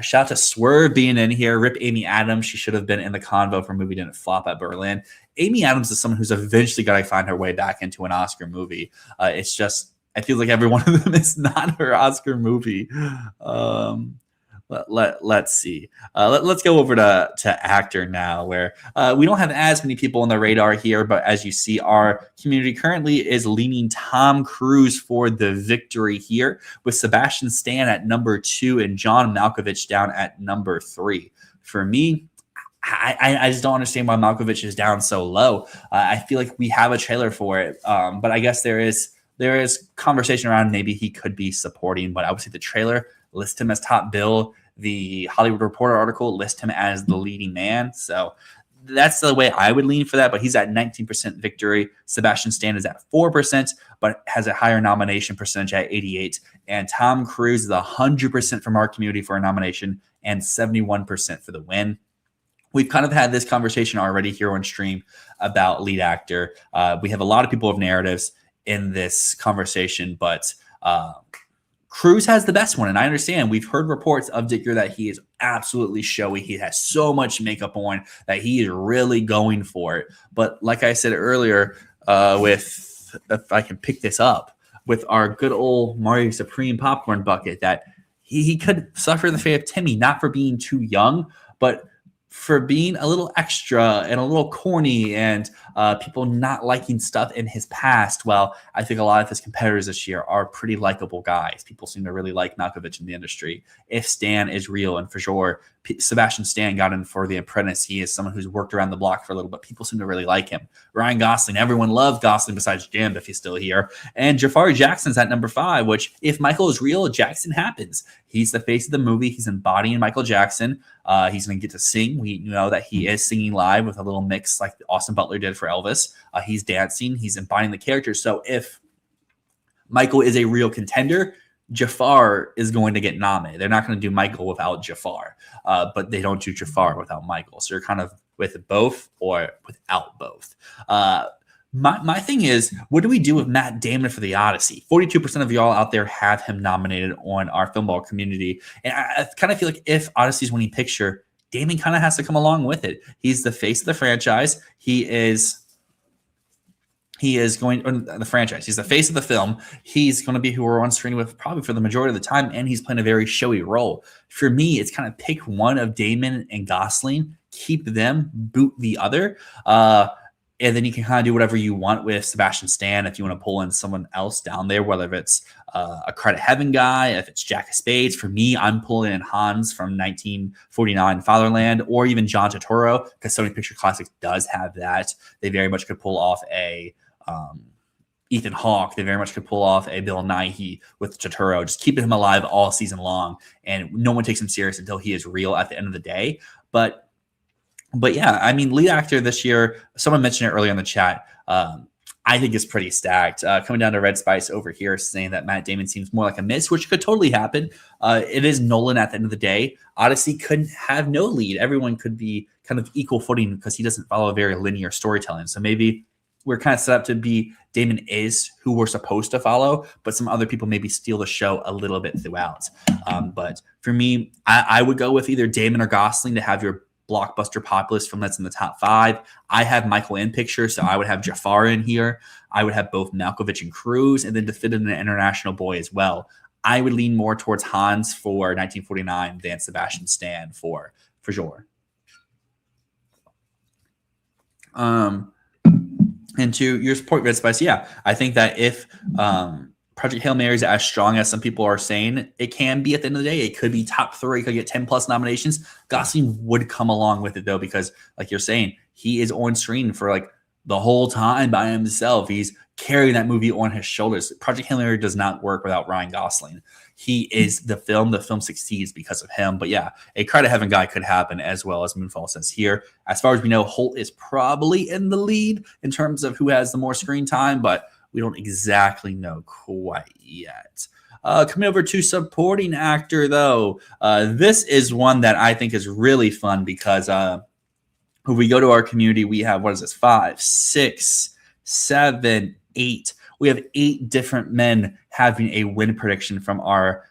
Shout out to Swerve being in here. Rip Amy Adams. She should have been in the convo for Movie Didn't Flop at Berlin. Amy Adams is someone who's eventually got to find her way back into an Oscar movie. It's just, I feel like every one of them is not her Oscar movie. Let's see. Let's go over to actor now, where we don't have as many people on the radar here, but as you see, our community currently is leaning Tom Cruise for the victory here, with Sebastian Stan at number 2 and John Malkovich down at number 3. For me, I just don't understand why Malkovich is down so low. I feel like we have a trailer for it, but I guess there is conversation around maybe he could be supporting, but I would say the trailer lists him as top bill. The Hollywood Reporter article lists him as the leading man. So that's the way I would lean for that, but he's at 19% victory. Sebastian Stan is at 4%, but has a higher nomination percentage at 88%. And Tom Cruise is 100% from our community for a nomination and 71% for the win. We've kind of had this conversation already here on stream about lead actor. We have a lot of people with narratives in this conversation, but Cruise has the best one. And I understand we've heard reports of Dicker that he is absolutely showy. He has so much makeup on that he is really going for it. But like I said earlier, if I can pick this up, with our good old Mario Supreme popcorn bucket, that he could suffer the fate of Timmy, not for being too young, but for being a little extra and a little corny and people not liking stuff in his past. Well, I think a lot of his competitors this year are pretty likable guys. People seem to really like Malkovich in the industry. If Stan is real, and for sure, Sebastian Stan got in for The Apprentice. He is someone who's worked around the block for a little bit. People seem to really like him. Ryan Gosling, everyone loves Gosling besides Jim, if he's still here. And Jafari Jackson's at number 5, which if Michael is real, Jackson happens. He's the face of the movie. He's embodying Michael Jackson. He's going to get to sing. We know that he is singing live with a little mix like Austin Butler did for Elvis. He's dancing. He's embodying the character. So if Michael is a real contender, Jafar is going to get nominated. They're not going to do Michael without Jafar, but they don't do Jafar without Michael. So you're kind of with both or without both. My thing is, what do we do with Matt Damon for The Odyssey? 42% of y'all out there have him nominated on our Filmball community. And I kind of feel like if Odyssey's winning picture, Damon kind of has to come along with it. He's the face of the franchise. He is going the franchise. He's the face of the film. He's going to be who we're on screen with probably for the majority of the time, and he's playing a very showy role. For me, it's kind of pick one of Damon and Gosling, keep them, boot the other, and then you can kind of do whatever you want with Sebastian Stan if you want to pull in someone else down there, whether it's a Credit Heaven guy, if it's Jack of Spades. For me, I'm pulling in Hans from 1949 Fatherland, or even John Turturro, because Sony Picture Classics does have that. They very much could pull off a Ethan Hawke. They very much could pull off a Bill Nighy with Turturro, just keeping him alive all season long, and no one takes him serious until he is real at the end of the day. But yeah, I mean, lead actor this year, someone mentioned it earlier in the chat. I think it's pretty stacked. Coming down to Red Spice over here saying that Matt Damon seems more like a miss, which could totally happen. It is Nolan at the end of the day. Odyssey couldn't have no lead. Everyone could be kind of equal footing because he doesn't follow a very linear storytelling. So maybe we're kind of set up to be Damon is who we're supposed to follow, but some other people maybe steal the show a little bit throughout. But for me, I would go with either Damon or Gosling to have your blockbuster populist film that's in the top 5. I have Michael in picture, so I would have Jafar in here. I would have both Malkovich and Cruise, and then to fit in an international boy as well. I would lean more towards Hans for 1949 than Sebastian Stan for sure. And to your point, Red Spice, yeah, I think that if Project Hail Mary is as strong as some people are saying it can be at the end of the day, it could be top 3, could get 10 plus nominations. Gosling would come along with it though, because like you're saying, he is on screen for like the whole time by himself. He's carrying that movie on his shoulders. Project Hail Mary does not work without Ryan Gosling. He is the film. The film succeeds because of him. But yeah, a Cry to Heaven guy could happen, as well as Moonfall says here. As far as we know, Holt is probably in the lead in terms of who has the more screen time, but we don't exactly know quite yet. Coming over to supporting actor, though, this is one that I think is really fun because when we go to our community, we have, 5, 6, 7, 8. We have 8 different men having a win prediction from our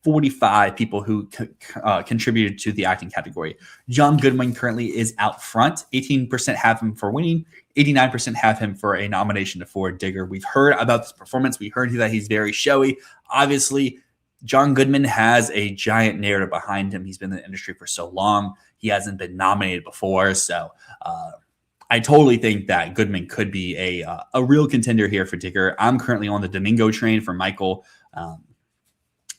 45 people who contributed to the acting category. John Goodman currently is out front. 18% have him for winning. 89% have him for a nomination for Digger. We've heard about this performance. We heard that he's very showy. Obviously, John Goodman has a giant narrative behind him. He's been in the industry for so long. He hasn't been nominated before. So I totally think that Goodman could be a real contender here for Digger. I'm currently on the Domingo train for Michael.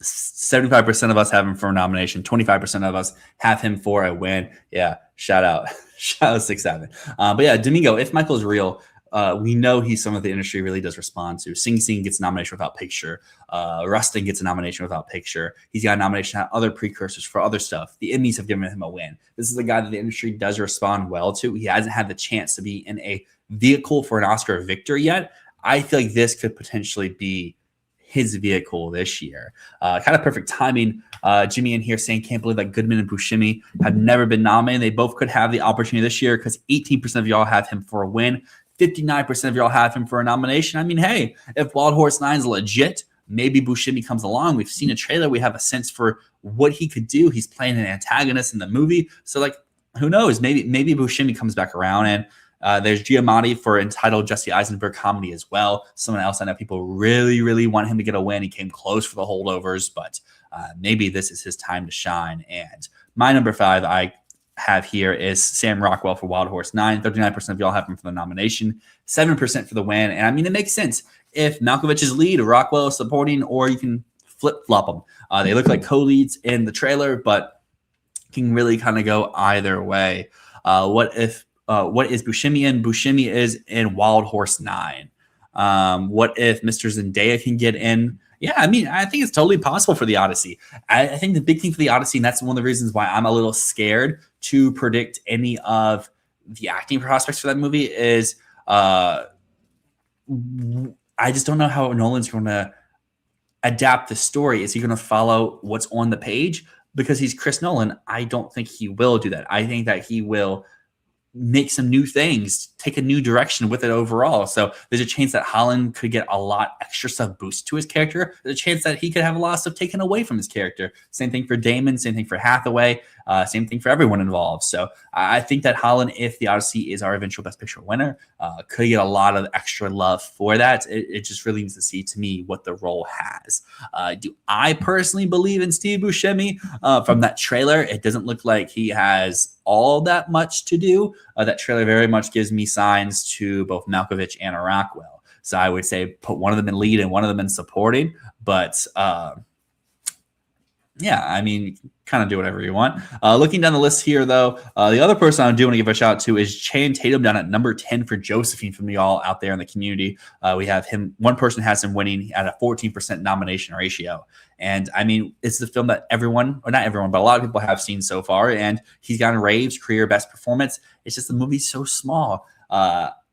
75% of us have him for a nomination. 25% of us have him for a win. Yeah, shout out 6-7. But yeah, Domingo, if Michael's real, we know he's someone the industry really does respond to. Sing Sing gets a nomination without picture. Rustin gets a nomination without picture. He's got a nomination at other precursors for other stuff. The Emmys have given him a win. This is a guy that the industry does respond well to. He hasn't had the chance to be in a vehicle for an Oscar victor yet. I feel like this could potentially be his vehicle this year. Kind of perfect timing. Jimmy in here saying, can't believe that Goodman and Buscemi have never been nominated. They both could have the opportunity this year because 18% of y'all have him for a win. 59% of y'all have him for a nomination. I mean, hey, if Wild Horse 9 is legit, maybe Buscemi comes along. We've seen a trailer. We have a sense for what he could do. He's playing an antagonist in the movie. So, like, who knows? Maybe Buscemi comes back around. And there's Giamatti for entitled Jesse Eisenberg comedy as well. Someone else I know people really, really want him to get a win. He came close for the holdovers, but maybe this is his time to shine. And my number 5 I have here is Sam Rockwell for Wild Horse 9. 39% of y'all have him for the nomination, 7% for the win. And I mean, it makes sense. If Malkovich is lead, Rockwell is supporting, or you can flip-flop them. They look like co-leads in the trailer, but can really kind of go either way. What is Buscemi in? Buscemi is in Wild Horse 9. What if Mr. Zendaya can get in? Yeah, I mean, I think it's totally possible for the Odyssey. I think the big thing for the Odyssey, and that's one of the reasons why I'm a little scared to predict any of the acting prospects for that movie, is I just don't know how Nolan's going to adapt the story. Is he going to follow what's on the page? Because he's Chris Nolan, I don't think he will do that. I think that he will make some new things, take a new direction with it overall. So there's a chance that Holland could get a lot extra stuff boosted to his character. There's a chance that he could have a lot of stuff taken away from his character. Same thing for Damon, same thing for Hathaway, same thing for everyone involved. So I think that Holland, if the Odyssey is our eventual Best Picture winner, could get a lot of extra love for that. It just really needs to see, to me, what the role has. Do I personally believe in Steve Buscemi? From that trailer, it doesn't look like he has all that much to do. That trailer very much gives me signs to both Malkovich and Rockwell. So I would say put one of them in lead and one of them in supporting. But yeah, I mean, kind of do whatever you want. Looking down the list here, though, the other person I do want to give a shout out to is Channing Tatum down at number 10 for Josephine from y'all out there in the community. We have him. One person has him winning at a 14% nomination ratio. And I mean, it's the film that everyone, or not everyone, but a lot of people have seen so far. And he's gotten raves, career best performance. It's just the movie's so small.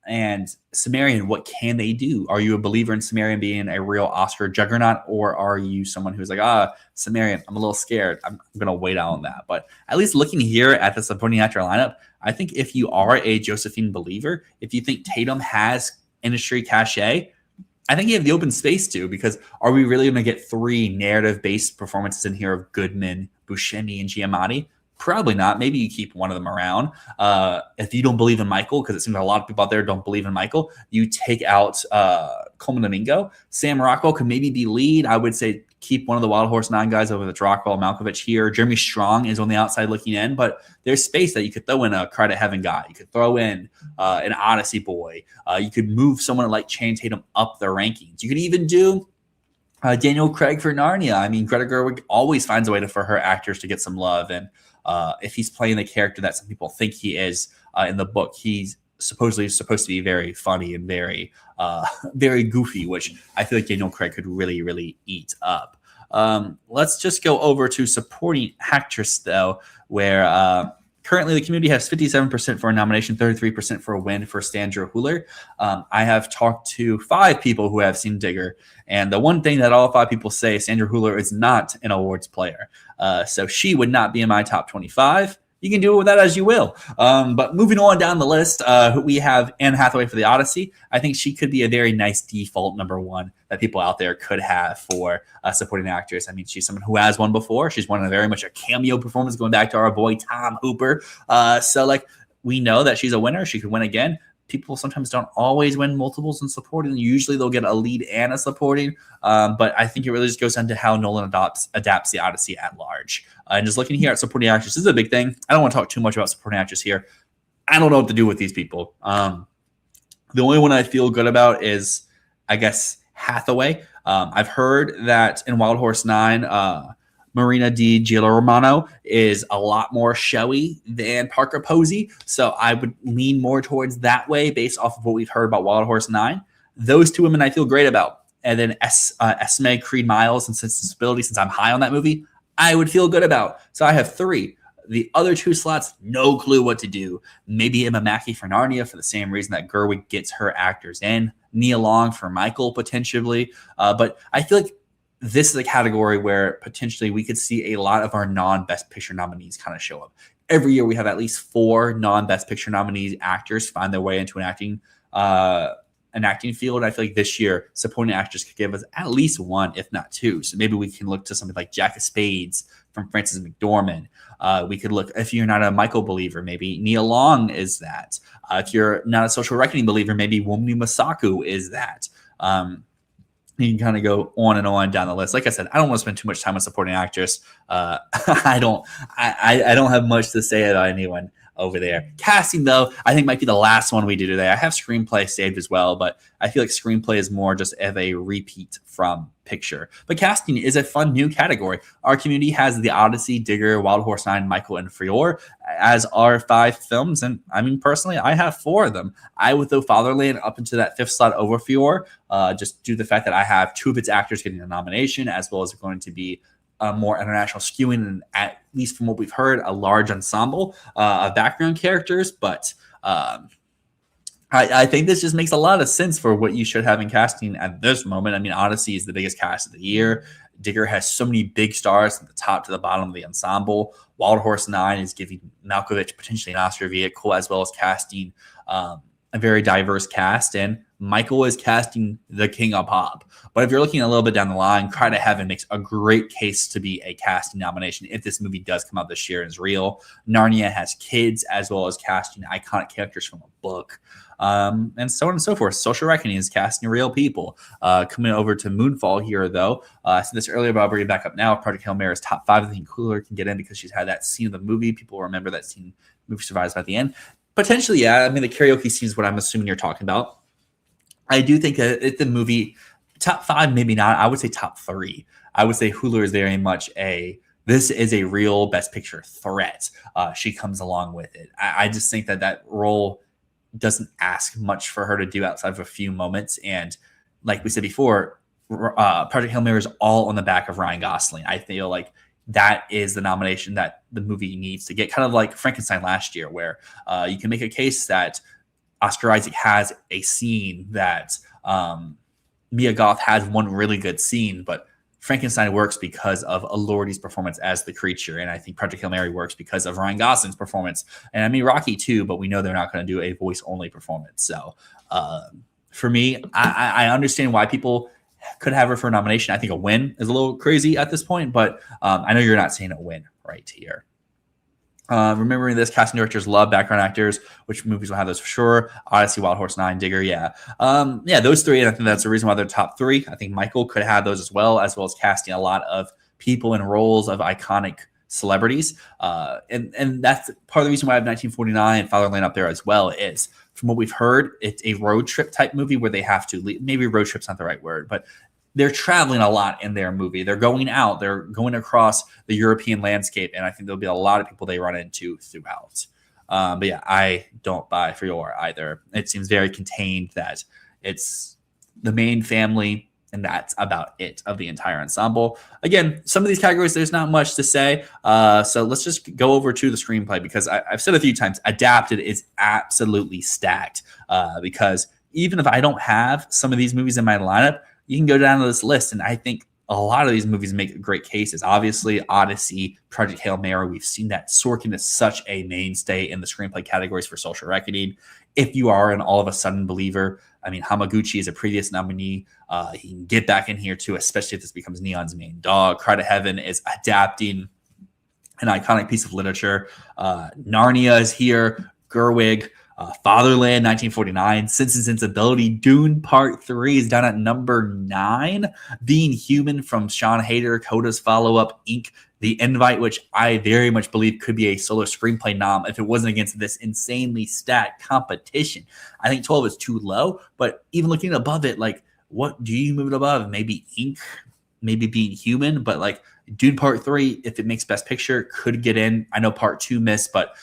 And Sumerian, what can they do? Are you a believer in Sumerian being a real Oscar juggernaut, or are you someone who's like, Sumerian, I'm a little scared. I'm going to wait out on that. But at least looking here at the supporting actor lineup, I think if you are a Josephine believer, if you think Tatum has industry cachet, I think you have the open space to, because are we really going to get 3 narrative-based performances in here of Goodman, Buscemi, and Giamatti? Probably not. Maybe you keep one of them around. If you don't believe in Michael, because it seems like a lot of people out there don't believe in Michael, you take out Coleman Domingo. Sam Rockwell could maybe be lead. I would say keep one of the Wild Horse 9 guys over the Rockwell, Malkovich here. Jeremy Strong is on the outside looking in, but there's space that you could throw in a Cry to Heaven guy. You could throw in an Odyssey boy. You could move someone like Channing Tatum up the rankings. You could even do Daniel Craig for Narnia. I mean, Greta Gerwig always finds a way for her actors to get some love. And if he's playing the character that some people think he is in the book, he's supposedly supposed to be very funny and very, very goofy, which I feel like Daniel Craig could really, really eat up. Let's just go over to supporting actress, though, where currently the community has 57% for a nomination, 33% for a win for Sandra Hüller. I have talked to 5 people who have seen Digger, and the one thing that all 5 people say, Sandra Hüller is not an awards player. So she would not be in my top 25. You can do it with that as you will. But moving on down the list, we have Anne Hathaway for The Odyssey. I think she could be a very nice default number 1 that people out there could have for supporting actress. I mean, she's someone who has won before. She's won a very much a cameo performance going back to our boy Tom Hooper. So, like, we know that she's a winner. She could win again. people sometimes don't always win multiples in supporting. Usually they'll get a lead and a supporting. But I think it really just goes down to how Nolan adapts the Odyssey at large. And just looking here at supporting actors, this is a big thing. I don't want to talk too much about supporting actors here. I don't know what to do with these people. The only one I feel good about is, I guess, Hathaway. I've heard that in Wild Horse 9, Marina Di Girolamo is a lot more showy than Parker Posey. So I would lean more towards that way based off of what we've heard about Wild Horse 9. Those two women I feel great about. And then Esme Creed Miles and Sensibility, since I'm high on that movie, I would feel good about. So I have 3. The other 2 slots, no clue what to do. Maybe Emma Mackey for Narnia for the same reason that Gerwig gets her actors in. Nia Long for Michael, potentially. But I feel like this is a category where potentially we could see a lot of our non-Best Picture nominees kind of show up. Every year we have at least 4 non-Best Picture nominees actors find their way into an acting field. I feel like this year supporting actors could give us at least 1, if not 2. So maybe we can look to something like Jack of Spades from Frances McDormand. We could look, if you're not a Michael believer, maybe Nia Long is that. If you're not a Social Reckoning believer, maybe Wunmi Masaku is that. You can kind of go on and on down the list. Like I said, I don't want to spend too much time on supporting actors. I don't have much to say about anyone over there. Casting, though, I think might be the last one we do today. I have Screenplay saved as well, but I feel like Screenplay is more just of a repeat from picture. But casting is a fun new category. Our community has The Odyssey, Digger, Wild Horse 9, Michael, and Frior as our 5 films. And I mean, personally, I have 4 of them. I would throw Fatherland up into that 5th slot over Frior, just due to the fact that I have 2 of its actors getting a nomination, as well as going to be more international skewing, and at least from what we've heard, a large ensemble of background characters. But I think this just makes a lot of sense for what you should have in casting at this moment. I mean, Odyssey is the biggest cast of the year. Digger has so many big stars from the top to the bottom of the ensemble. Wild Horse 9 is giving Malkovich potentially an Oscar vehicle, as well as casting a very diverse cast. And Michael is casting the king of pop. But if you're looking a little bit down the line, Cry to Heaven makes a great case to be a casting nomination if this movie does come out this year and is real. Narnia has kids, as well as casting iconic characters from a book. And so on and so forth. Social Reckoning is casting real people. Coming over to Moonfall here, though. I said this earlier, but I'll bring it back up now. Project Hail Mary is top 5. I think Cooler can get in because she's had that scene of the movie. People remember that scene. The movie survives by the end. Potentially, yeah. I mean, the karaoke scene is what I'm assuming you're talking about. I do think that it's the movie top 5, maybe not. I would say top 3. I would say Hulu is very much this is a real Best Picture threat. She comes along with it. I just think that role doesn't ask much for her to do outside of a few moments. And like we said before, Project Hail Mary is all on the back of Ryan Gosling. I feel like that is the nomination that the movie needs to get, kind of like Frankenstein last year, where you can make a case that Oscar Isaac has a scene that Mia Goth has one really good scene, but Frankenstein works because of Elordi's performance as the creature, and I think Project Hail Mary works because of Ryan Gosling's performance, and I mean Rocky too, but we know they're not going to do a voice-only performance. So for me, I understand why people could have her for a nomination. I think a win is a little crazy at this point, but I know you're not saying a win right here. Remembering this, casting directors love background actors. Which movies will have those for sure? Odyssey, Wild Horse 9, Digger, yeah. Those 3, and I think that's the reason why they're top 3. I think Michael could have those as well as casting a lot of people in roles of iconic celebrities. And that's part of the reason why I have 1949 and Fatherland up there as well. Is from what we've heard, it's a road trip type movie where they have to leave. Maybe road trip's not the right word, but they're traveling a lot in their movie. They're going out. They're going across the European landscape, and I think there'll be a lot of people they run into throughout. But yeah, I don't buy Frior either. It seems very contained that it's the main family, and that's about it of the entire ensemble. Again, some of these categories, there's not much to say. So let's just go over to the screenplay, because I've said a few times, adapted is absolutely stacked. Because even if I don't have some of these movies in my lineup, you can go down to this list, and I think a lot of these movies make great cases. Obviously, Odyssey, Project Hail Mary, we've seen that Sorkin is such a mainstay in the screenplay categories for Social Reckoning. If you are an all of a sudden believer, I mean, Hamaguchi is a previous nominee. He can get back in here too, especially if this becomes Neon's main dog. Cry to Heaven is adapting an iconic piece of literature. Narnia is here. Gerwig. Fatherland, 1949, Sense and Sensibility, Dune Part 3 is down at number 9. Being Human from Sean Hayter, Coda's follow-up, Inc., The Invite, which I very much believe could be a solo screenplay nom if it wasn't against this insanely stacked competition. I think 12 is too low, but even looking above it, like, what do you move it above? Maybe Inc., maybe Being Human, but like Dune Part 3, if it makes Best Picture, could get in. I know Part 2 missed, but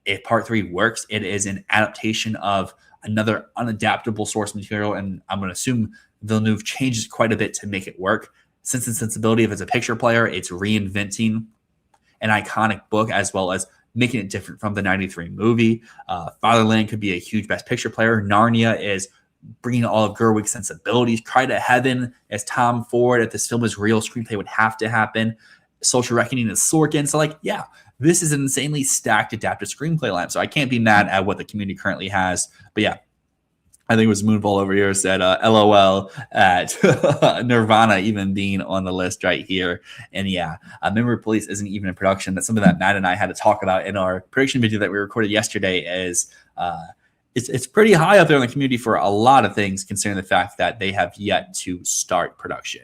if Part 3 works, it is an adaptation of another unadaptable source material, and I'm going to assume Villeneuve changes quite a bit to make it work. Sense and Sensibility, if it's a picture player, it's reinventing an iconic book as well as making it different from the 93 movie. Fatherland could be a huge Best Picture player. Narnia is bringing all of Gerwig's sensibilities. Cry to Heaven as Tom Ford. If this film is real, screenplay would have to happen. Social Reckoning is Sorkin. So, like, yeah, this is an insanely stacked adapted screenplay line. So I can't be mad at what the community currently has. But yeah, I think it was Moonfall over here said LOL at Nirvana even being on the list right here. And yeah, Memory Police isn't even in production. That's something that Matt and I had to talk about in our prediction video that we recorded yesterday. Is it's pretty high up there in the community for a lot of things, considering the fact that they have yet to start production.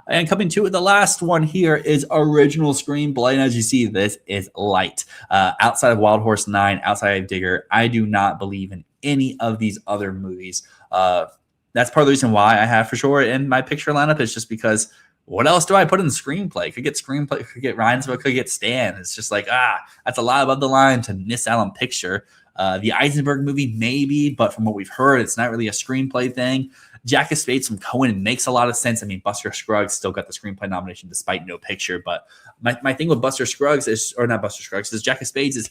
And coming to the last one here is original screenplay. And as you see, this is light. Outside of Wild Horse 9, outside of Digger, I do not believe in any of these other movies. That's part of the reason why I have For Sure in my picture lineup, is just because what else do I put in the screenplay? Could get Screenplay, could get Ryan's Book, could get Stan. It's just like, that's a lot above the line to miss out on picture. The Eisenberg movie, maybe, but from what we've heard, it's not really a screenplay thing. Jack of Spades from Cohen makes a lot of sense. I mean, Buster Scruggs still got the screenplay nomination despite no picture. But my thing with Buster Scruggs is, or not Buster Scruggs, is Jack of Spades is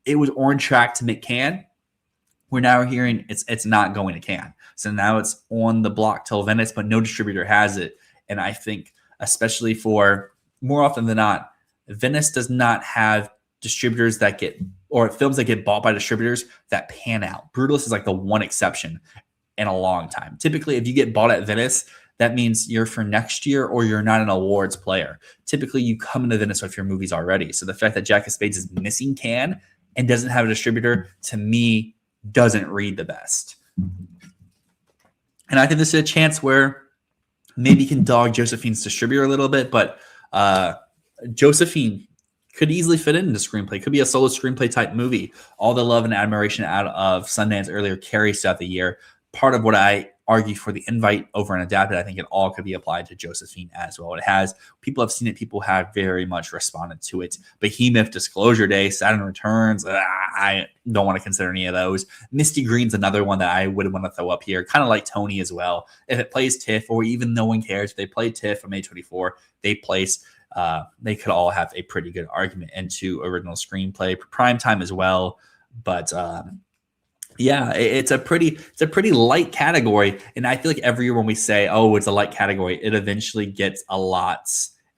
it was on track to make Cannes. We're now hearing it's not going to Cannes. So now it's on the block till Venice, but no distributor has it. And I think, especially for more often than not, Venice does not have distributors that get, or films that get bought by distributors that pan out. Brutalist is like the one exception in a long time. Typically, if you get bought at Venice, that means you're for next year or you're not an awards player. Typically, you come into Venice with your movies already. So the fact that Jack of Spades is missing Cannes and doesn't have a distributor, to me, doesn't read the best. And I think this is a chance where maybe you can dog Josephine's distributor a little bit, but Josephine could easily fit into screenplay. Could be a solo screenplay type movie. All the love and admiration out of Sundance earlier carries throughout the year. Part of what I argue for The Invite over an adapted, I think it all could be applied to Josephine as well. It has, people have seen it, people have very much responded to it. Behemoth, Disclosure Day, Saturn Returns, I don't want to consider any of those. Misty Green's another one that I would want to throw up here, kind of like Tony as well. If it plays TIFF, or even no one cares, if they play TIFF on May 24, they place, they could all have a pretty good argument into original screenplay, prime time as well. But yeah, it's a pretty light category, and I feel like every year when we say, "Oh, it's a light category," it eventually gets a lot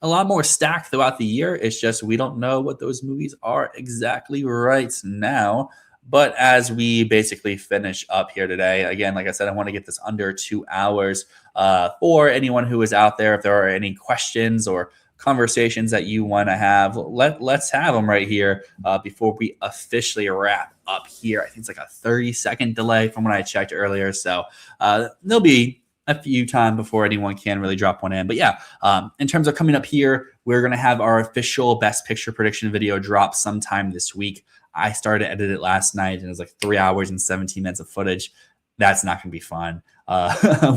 more stacked throughout the year. It's just we don't know what those movies are exactly right now. But as we basically finish up here today, again, like I said, I want to get this under 2 hours. For anyone who is out there, if there are any questions or conversations that you want to have, let's have them right here before we officially wrap up here. I think it's like a 30-second delay from when I checked earlier, so there'll be a few time before anyone can really drop one in. But yeah, in terms of coming up here, we're going to have our official Best Picture prediction video drop sometime this week. I started to edit it last night, and it was like 3 hours and 17 minutes of footage. That's not going to be fun.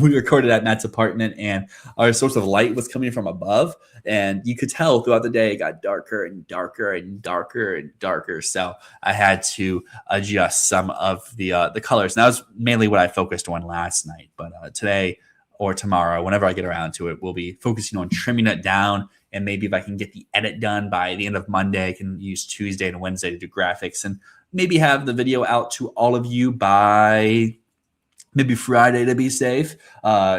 We recorded at Matt's apartment, and our source of light was coming from above, and you could tell throughout the day it got darker and darker and darker and darker. So I had to adjust some of the colors. And that was mainly what I focused on last night. But today or tomorrow, whenever I get around to it, we'll be focusing on trimming it down. And maybe if I can get the edit done by the end of Monday, I can use Tuesday and Wednesday to do graphics, and maybe have the video out to all of you by maybe Friday to be safe.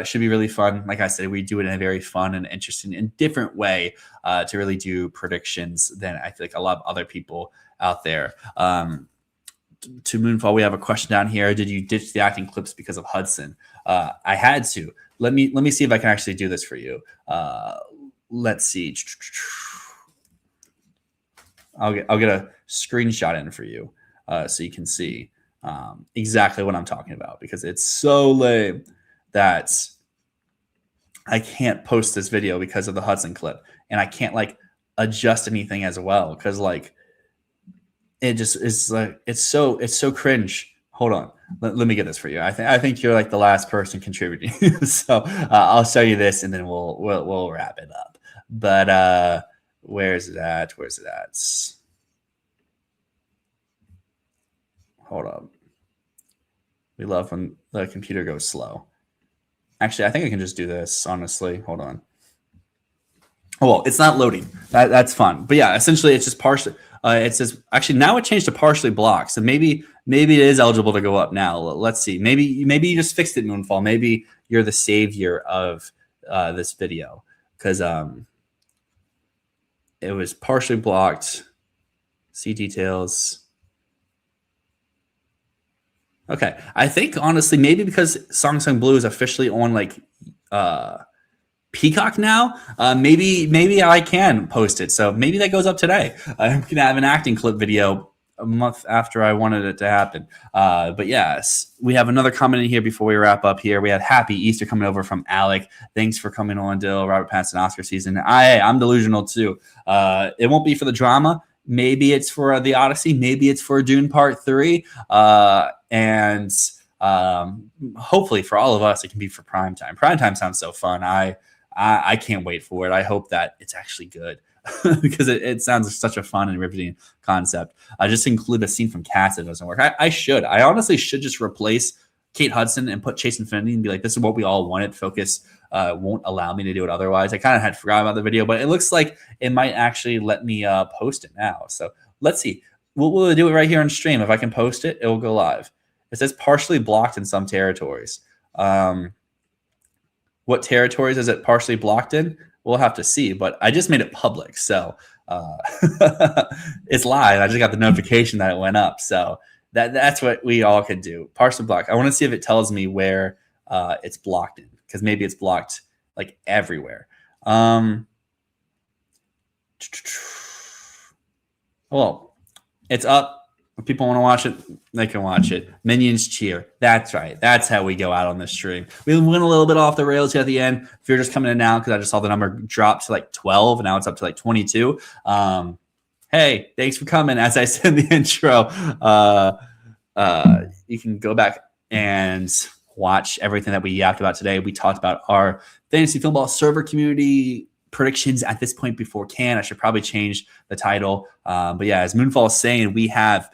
Should be really fun. Like I said, we do it in a very fun and interesting and different way to really do predictions than I feel like a lot of other people out there. To Moonfall, we have a question down here. Did you ditch the acting clips because of Hudson? I had to. Let me see if I can actually do this for you. Let's see. I'll get a screenshot in for you so you can see. exactly what I'm talking about, because it's so lame that I can't post this video because of the Hudson clip, and I can't like adjust anything as well because like it just is like it's so cringe. Hold on, let me get this for you. I think you're like the last person contributing, so I'll show you this and then we'll wrap it up. But where's it at? Where's it at? Hold up. We love when the computer goes slow. Actually, I think I can just do this, honestly. Hold on. Oh, well, it's not loading. That's fun. But yeah, essentially it's just partially it says actually now it changed to partially blocked. So maybe it is eligible to go up now. Let's see. Maybe you just fixed it, Moonfall. Maybe you're the savior of this video because it was partially blocked. See details. Okay. I think honestly, maybe because Song Sung Blue is officially on like Peacock now, maybe I can post it. So maybe that goes up today. I'm gonna have an acting clip video a month after I wanted it to happen. But yes, we have another comment in here before we wrap up here. We have Happy Easter coming over from Alec. Thanks for coming on, Dyl. Robert Pattinson Oscar season. I'm delusional too. It won't be for the drama. Maybe it's for the Odyssey. Maybe it's for Dune Part 3. And hopefully for all of us, it can be for primetime. Primetime sounds so fun. I can't wait for it. I hope that it's actually good because it sounds like such a fun and riveting concept. I just include a scene from Cats that doesn't work. I honestly should just replace Kate Hudson and put Chase Infinity and be like, this is what we all wanted. Focus won't allow me to do it otherwise. I kind of had forgotten about the video, but it looks like it might actually let me post it now. So let's see. We'll do it right here on stream. If I can post it, it will go live. It says partially blocked in some territories. What territories is it partially blocked in? We'll have to see, but I just made it public. So it's live. I just got the notification that it went up. So that's what we all can do. Partially blocked. I want to see if it tells me where it's blocked in, because maybe it's blocked like everywhere. Well, it's up. If people want to watch it, they can watch it. Minions cheer. That's right. That's how we go out on this stream. We went a little bit off the rails here at the end. If you're just coming in now, because I just saw the number drop to like 12, and now it's up to like 22. Hey, thanks for coming. As I said in the intro, you can go back and watch everything that we yapped about today. We talked about our Fantasy Filmball server community predictions at this point before Cannes. I should probably change the title. But yeah, as Moonfall is saying, we have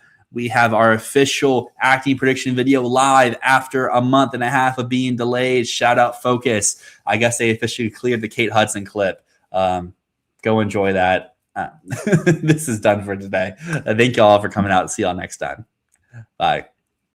our official acting prediction video live after a month and a half of being delayed. Shout out Focus. I guess they officially cleared the Kate Hudson clip. Go enjoy that. This is done for today. Thank you all for coming out. See y'all next time. Bye.